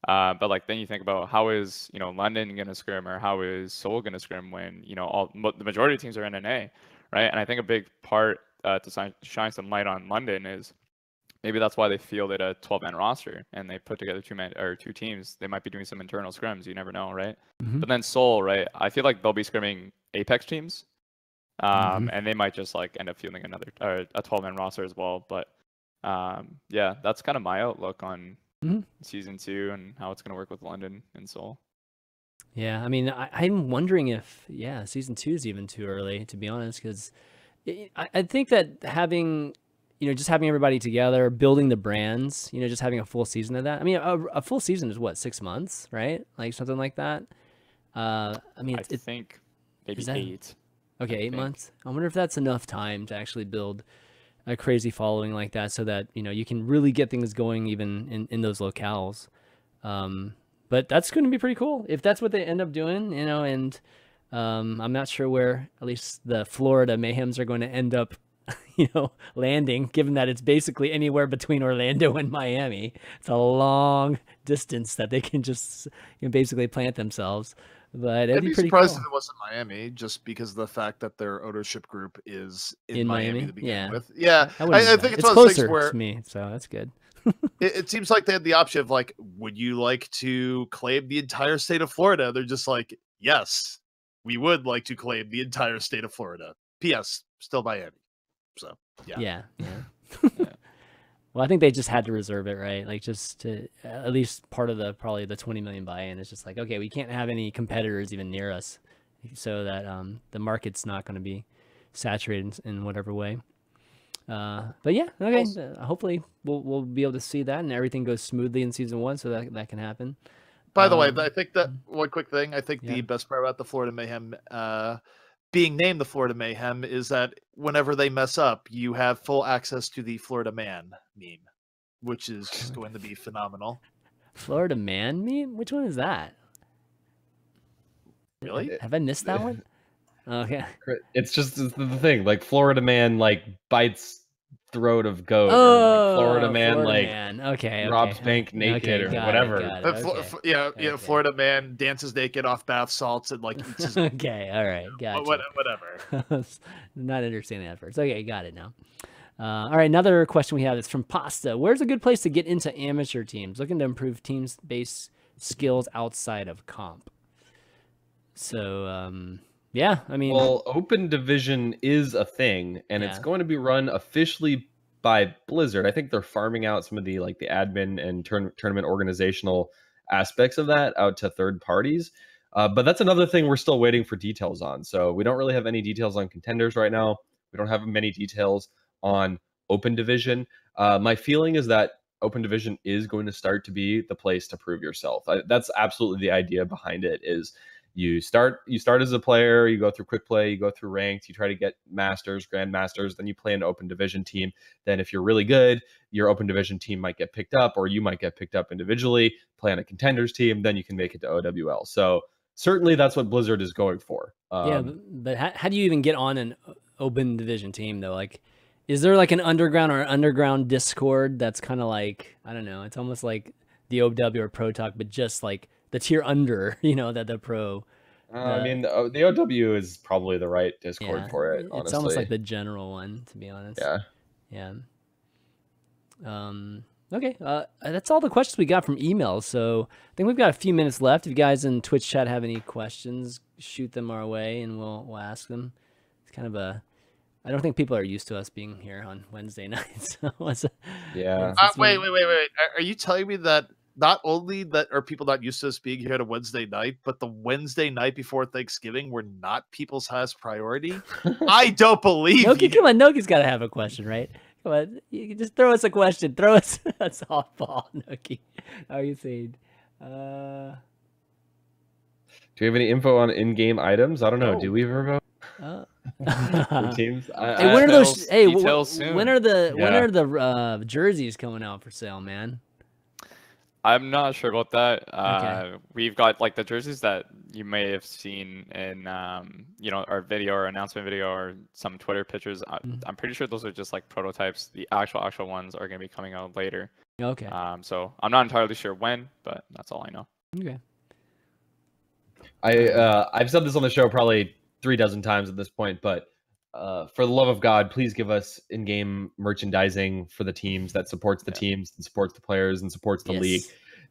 But then you think about how is London going to scrim, or how is Seoul going to scrim when the majority of teams are in NA, right? And I think a big part to shine some light on London is maybe that's why they fielded a 12-man roster and they put together two teams. They might be doing some internal scrims. You never know, right? But then Seoul, right? I feel like they'll be scrimming Apex teams, and they might just end up fielding a 12-man roster as well. But yeah, that's kind of my outlook on Season 2 and how it's going to work with London and Seoul. Yeah, I'm wondering if Season 2 is even too early, to be honest, because I think that having just having everybody together, building the brands, just having a full season of that. A full season is what, 6 months, right? Something like that. I think maybe 8. Okay, 8 months. I wonder if that's enough time to actually build a crazy following like that, so that you can really get things going even in those locales. but that's going to be pretty cool if that's what they end up doing, you know. And I'm not sure where at least the Florida Mayhems are going to end up, you know, landing, given that it's basically anywhere between Orlando and Miami. It's a long distance that they can just, you know, basically plant themselves. But I'd be be pretty surprised cool. if it wasn't Miami, just because of the fact that their ownership group is in Miami to begin yeah. with. Yeah, I think it's one of those closer things where to me, so that's good. it seems like they had the option of like, would you like to claim the entire state of Florida? They're just like, yes, we would like to claim the entire state of Florida. P.S. Still Miami. So yeah. Well, I think they just had to reserve it, right? Like just to at least part of probably the 20 million buy-in is just like, okay, we can't have any competitors even near us, so that the market's not going to be saturated in whatever way. But yeah, okay. Hopefully we'll be able to see that and everything goes smoothly in season 1, so that can happen. By the way, I think that one quick thing. I think the best part about the Florida Mayhem being named the Florida Mayhem is that whenever they mess up, you have full access to the Florida Man meme, which is just going to be phenomenal. Florida Man meme? Which one is that? Really? Have I missed that one? Okay. It's just the thing, like Florida Man like bites throat of goat, or like Florida Man Florida like Man. Okay, robs bank naked or whatever. Florida Man dances naked off bath salts and like eats his... Okay, all right, gotcha. Whatever. Not understanding that first. Okay, got it now. All right, another question we have is from Pasta. Where's a good place to get into amateur teams? Looking to improve teams-based skills outside of comp. So, yeah, I mean... Well, Open Division is a thing, and it's going to be run officially by Blizzard. I think they're farming out some of the like the admin and tournament organizational aspects of that out to third parties. But that's another thing we're still waiting for details on. So we don't really have any details on contenders right now. We don't have many details on Open Division. My feeling is that Open Division is going to start to be the place to prove yourself. That's absolutely the idea behind it. Is you start as a player, you go through quick play, you go through ranked, you try to get masters, grandmasters, then you play an Open Division team. Then if you're really good, your Open Division team might get picked up, or you might get picked up individually, play on a contenders team, then you can make it to OWL. So certainly that's what Blizzard is going for. Yeah, but how do you even get on an Open Division team though? Like, is there like an underground Discord that's kind of like, I don't know, it's almost like the OW or Pro Talk, but just like the tier under, you know, that the pro. I mean, the OW is probably the right Discord for it. Honestly, it's almost like the general one, to be honest. Yeah. Okay. That's all the questions we got from emails. So I think we've got a few minutes left. If you guys in Twitch chat have any questions, shoot them our way, and we'll ask them. It's kind of a. I don't think people are used to us being here on Wednesday nights. Yeah. Wait. Are you telling me that not only that are people not used to us being here on a Wednesday night, but the Wednesday night before Thanksgiving were not people's highest priority? I don't believe Noki, you. Come on, Noki's got to have a question, right? Come on, you can just throw us a question. Throw us a softball, Noki. How are you saying? Do we have any info on in-game items? I don't know. Do we, Verbo? For teams? Hey, when are those? Hey, when are the jerseys coming out for sale, man? I'm not sure about that. Okay. We've got like the jerseys that you may have seen in, you know, our video or announcement video or some Twitter pictures. I'm pretty sure those are just like prototypes. The actual ones are going to be coming out later. Okay. So I'm not entirely sure when, but that's all I know. Okay. I've said this on the show probably 36 times at this point, but for the love of God, please give us in-game merchandising for the teams that supports the teams and supports the players and supports the league.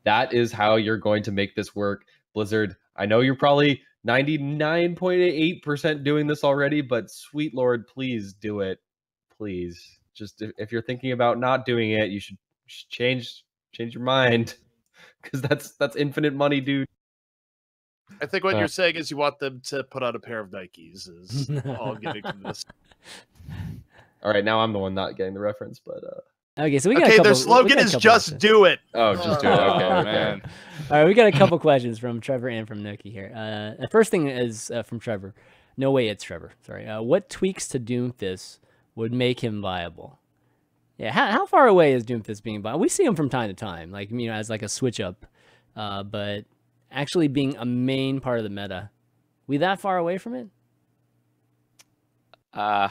That is how you're going to make this work. Blizzard, I know you're probably 99.8% doing this already, but sweet Lord, please do it. Please. Just if you're thinking about not doing it, you should change your mind, because that's infinite money, dude. I think what you're saying is you want them to put on a pair of Nikes. Is all I'm getting from this. All right, now I'm the one not getting the reference, but okay, so we got a couple, their slogan is "Just do it." Oh, just do it. Okay, man. All right, we got a couple questions from Trevor and from Noki here. The first thing is from Trevor. No way, it's Trevor. Sorry. What tweaks to Doomfist would make him viable? Yeah, how far away is Doomfist being viable? We see him from time to time, like, you know, as like a switch up but actually being a main part of the meta. We that far away from it? I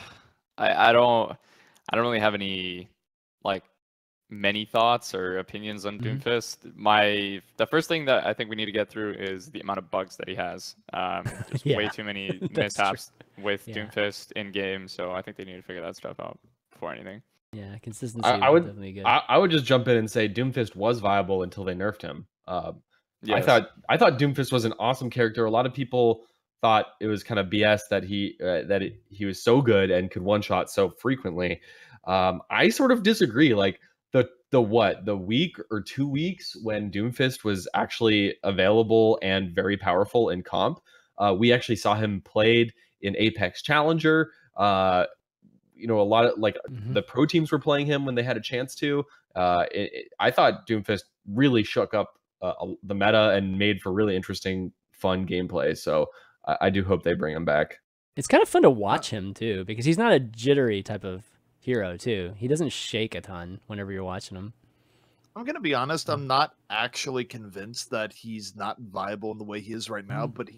don't really have any like many thoughts or opinions on Doomfist. The first thing that I think we need to get through is the amount of bugs that he has. There's way too many mishaps with Doomfist in game, so I think they need to figure that stuff out before anything. Yeah, consistency I would definitely good. I would just jump in and say Doomfist was viable until they nerfed him. Yes. I thought Doomfist was an awesome character. A lot of people thought it was kind of BS that he was so good and could one shot so frequently. I sort of disagree. Like the week or 2 weeks when Doomfist was actually available and very powerful in comp, we actually saw him played in Apex Challenger. You know, a lot of like the pro teams were playing him when they had a chance to. I thought Doomfist really shook up the meta and made for really interesting, fun gameplay. So I do hope they bring him back. It's kind of fun to watch him too, because he's not a jittery type of hero too. He doesn't shake a ton whenever you're watching him. I'm going to be honest, I'm not actually convinced that he's not viable in the way he is right now, but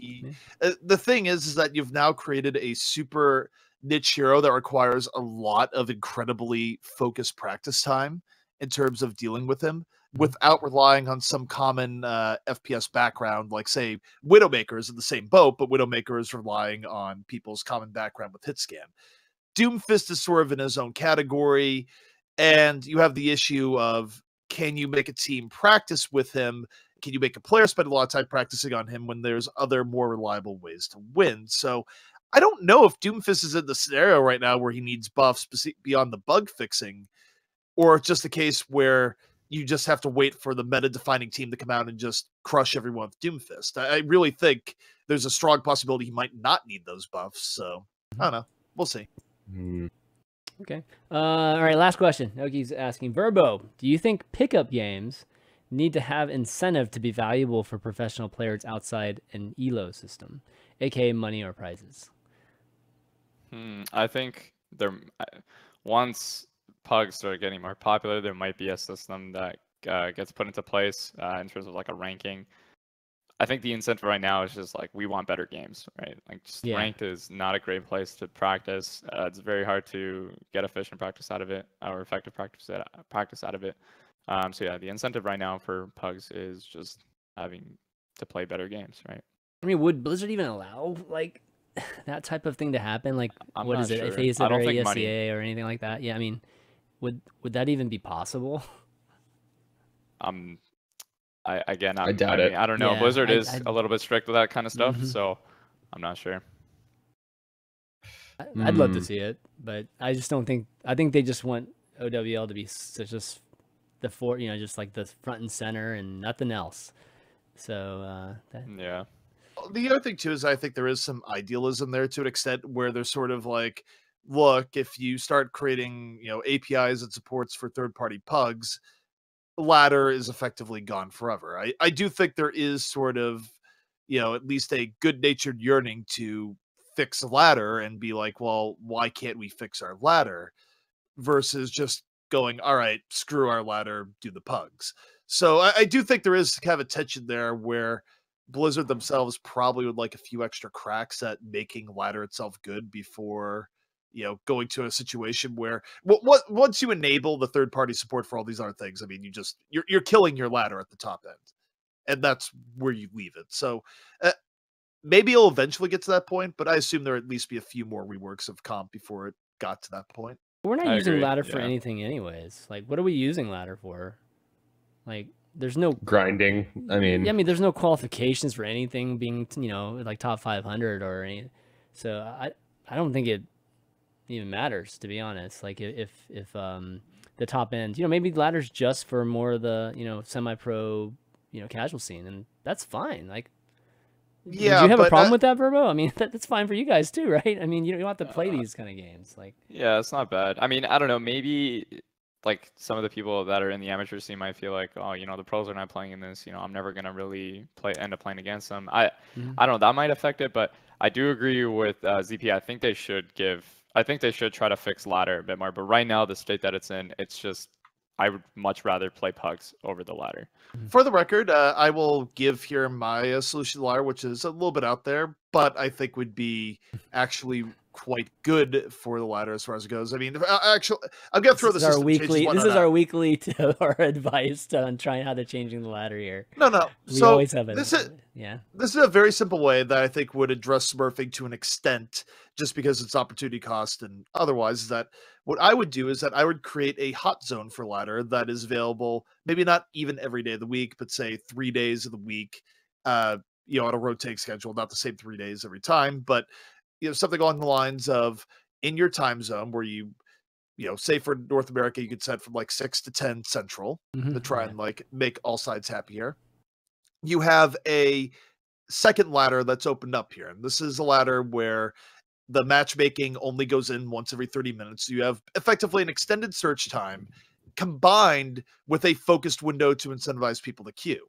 the thing is that you've now created a super niche hero that requires a lot of incredibly focused practice time in terms of dealing with him without relying on some common FPS background, like say Widowmaker is in the same boat, but Widowmaker is relying on people's common background with hitscan. Doomfist is sort of in his own category, and you have the issue of, can you make a team practice with him? Can you make a player spend a lot of time practicing on him when there's other more reliable ways to win? So I don't know if Doomfist is in the scenario right now where he needs buffs beyond the bug fixing, or it's just a case where you just have to wait for the meta-defining team to come out and just crush everyone with Doomfist. I really think there's a strong possibility he might not need those buffs. So I don't know. We'll see. Okay. All right, last question. Oki's asking, Verbo, do you think pickup games need to have incentive to be valuable for professional players outside an ELO system, aka money or prizes? I think once pugs start getting more popular, there might be a system that gets put into place in terms of like a ranking. I think the incentive right now is just like, we want better games, right? Like just ranked is not a great place to practice. It's very hard to get efficient practice out of it, or effective practice out of it. So yeah, the incentive right now for pugs is just having to play better games, right? I mean, would Blizzard even allow like that type of thing to happen? Like, what is it? Sure. FACED or ESEA or anything like that? Yeah, I mean, would that even be possible? I doubt it. I don't know. Yeah, Blizzard is a little bit strict with that kind of stuff, so I'm not sure. I'd love to see it, but I just don't think. I think they just want OWL to be just just like the front and center and nothing else. So yeah. The other thing too is I think there is some idealism there to an extent where they're sort of like, look, if you start creating APIs and supports for third-party pugs, ladder is effectively gone forever. I do think there is sort of, at least a good-natured yearning to fix a ladder and be like, well, why can't we fix our ladder? Versus just going, all right, screw our ladder, do the pugs. So I do think there is kind of a tension there where Blizzard themselves probably would like a few extra cracks at making ladder itself good before going to a situation where once you enable the third-party support for all these other things, I mean, you're killing your ladder at the top end, and that's where you leave it. So maybe it'll eventually get to that point, but I assume there'll at least be a few more reworks of comp before it got to that point. We're not using ladder for anything anyways. Like, what are we using ladder for? Like, there's no grinding. I mean, there's no qualifications for anything being, like top 500 or anything. So I don't think it even matters, to be honest. Like if the top end, maybe ladder's just for more of the semi-pro casual scene, and that's fine. Like, yeah, do you have a problem with that, Verbo? I mean, that's fine for you guys too, right? I mean, you don't have to play these kind of games. Like, yeah, it's not bad. I mean, I don't know, maybe like some of the people that are in the amateur scene might feel like, oh, the pros are not playing in this, I'm never gonna really end up playing against them. I don't know, that might affect it, but I do agree with ZP. I think they should try to fix ladder a bit more. But right now, the state that it's in, it's just, I would much rather play pugs over the ladder. For the record, I will give here my solution to the ladder, which is a little bit out there, but I think would be actually quite good for the ladder as far as it goes. I mean, actually, I'm gonna throw this is our weekly. This is out. our weekly to our advice on trying how they're changing the ladder here. No. We always have it. This is a very simple way that I think would address smurfing to an extent, just because it's opportunity cost and otherwise. Is that what I would do? Is that I would create a hot zone for ladder that is available, maybe not even every day of the week, but say 3 days of the week. On a rotate schedule, not the same 3 days every time, but something along the lines of in your time zone where say for North America, you could set from like 6 to 10 Central to try and like make all sides happy here. You have a second ladder that's opened up here. And this is a ladder where the matchmaking only goes in once every 30 minutes. So you have effectively an extended search time combined with a focused window to incentivize people to queue.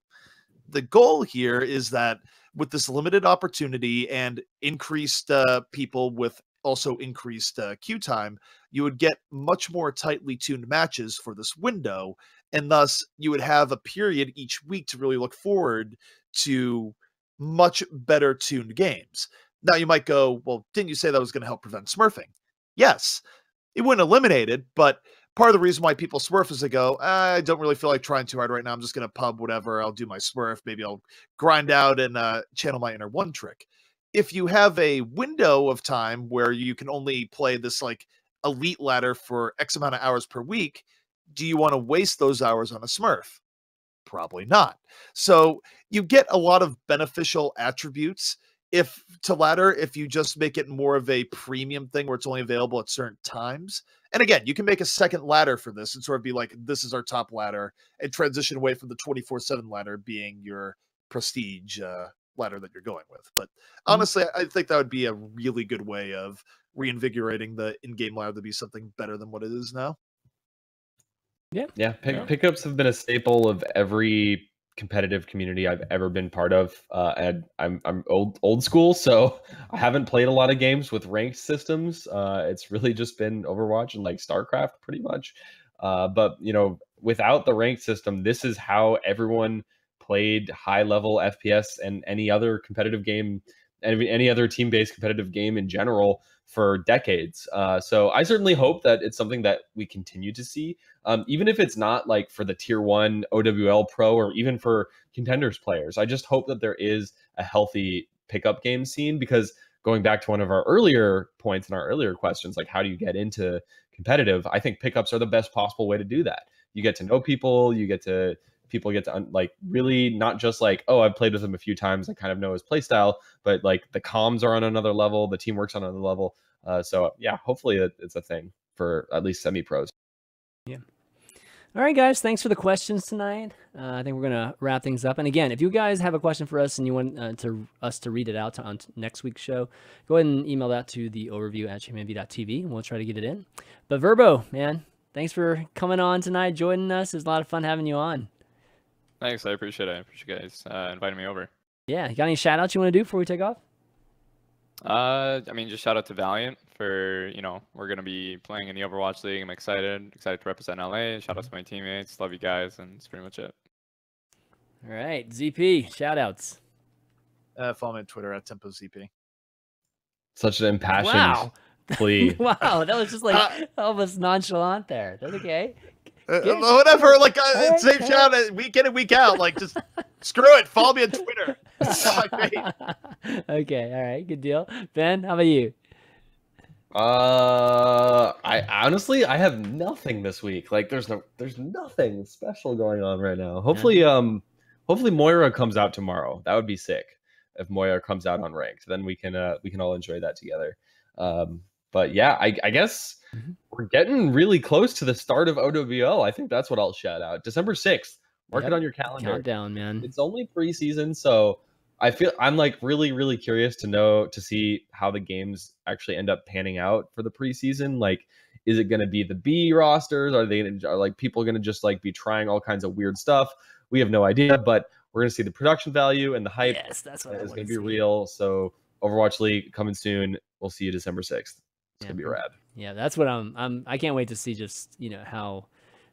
The goal here is that with this limited opportunity and increased people with also increased queue time, you would get much more tightly tuned matches for this window. And thus you would have a period each week to really look forward to much better tuned games. Now you might go, well, didn't you say that was going to help prevent smurfing? Yes, it wouldn't eliminate it, but part of the reason why people smurf is they go, I don't really feel like trying too hard right now. I'm just going to pub whatever. I'll do my smurf. Maybe I'll grind out and channel my inner one trick. If you have a window of time where you can only play this like elite ladder for X amount of hours per week, do you want to waste those hours on a smurf? Probably not. So you get a lot of beneficial attributes if you just make it more of a premium thing where it's only available at certain times. And again, you can make a second ladder for this and sort of be like, this is our top ladder, and transition away from the 24/7 ladder being your prestige ladder that you're going with. But honestly, I think that would be a really good way of reinvigorating the in-game ladder to be something better than what it is now. Yeah. Pickups have been a staple of every competitive community I've ever been part of, and I'm old school, so I haven't played a lot of games with ranked systems. It's really just been Overwatch and like StarCraft pretty much. But without the ranked system, this is how everyone played high level FPS and any other competitive game, any other team-based competitive game in general for decades. So I certainly hope that it's something that we continue to see, even if it's not like for the tier 1 OWL Pro or even for contenders players. I just hope that there is a healthy pickup game scene, because going back to one of our earlier points in our earlier questions, like how do you get into competitive? I think pickups are the best possible way to do that. You get to know people, people get to like really not just like, oh, I've played with him a few times, I kind of know his play style, but like the comms are on another level, the teamwork's on another level. So yeah, hopefully it's a thing for at least semi-pros. Yeah. All right, guys, thanks for the questions tonight. I think we're gonna wrap things up. And again, if you guys have a question for us and you want us to read it out on next week's show, go ahead and email that to the overview@chanmanv.tv, and we'll try to get it in. But Verbo, man, thanks for coming on tonight, joining us. It's a lot of fun having you on. Thanks, I appreciate it. I appreciate you guys inviting me over. Yeah, you got any shout outs you want to do before we take off? I mean, just shout out to Valiant for, we're going to be playing in the Overwatch League. I'm excited to represent LA. Shout out to my teammates. Love you guys. And that's pretty much it. All right. ZP, shout outs. Follow me on Twitter @TempoZP. Such an impassioned plea. Wow. That was just like almost nonchalant there. That's okay. Whatever, like same shout out week in and week out. Like, just screw it. Follow me on Twitter. Okay, all right, good deal. Ben, how about you? I honestly have nothing this week. Like, there's nothing special going on right now. Hopefully, hopefully Moira comes out tomorrow. That would be sick if Moira comes out on ranked. Then we can all enjoy that together. But yeah, I guess we're getting really close to the start of OWL. I think that's what I'll shout out. December 6th. Mark it on your calendar. Countdown, man. It's only preseason, so I'm like really, really curious to see how the games actually end up panning out for the preseason. Like, is it going to be the B rosters? Are like people going to just like be trying all kinds of weird stuff? We have no idea, but we're going to see the production value and the hype. Yes, that's what it's going to be real. So Overwatch League coming soon. We'll see you December 6th. It's gonna be rad. Yeah, that's what I can't wait to see just how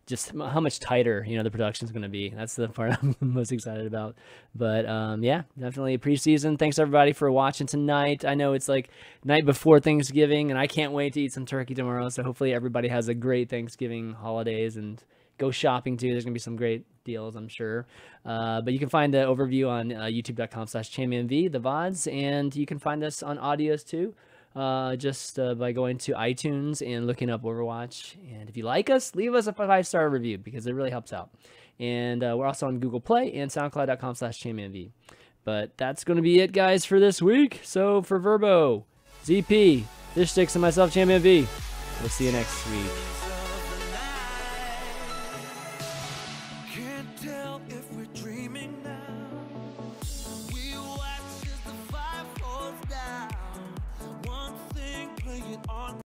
just how much tighter, you know, the production is going to be. That's the part I'm most excited about. But yeah, definitely preseason. Thanks everybody for watching tonight. I know it's like night before Thanksgiving, and I can't wait to eat some turkey tomorrow. So hopefully everybody has a great Thanksgiving holidays, and go shopping too. There's going to be some great deals, I'm sure. But you can find the overview on youtube.com/ChanManV, the VODs, and you can find us on audios too. Just by going to iTunes and looking up Overwatch. And if you like us, leave us a 5-star review because it really helps out. And we're also on Google Play and soundcloud.com/ChanManV. But that's going to be it, guys, for this week. So for Verbo, ZP, Fishstix, and myself, ChanManV, we'll see you next week.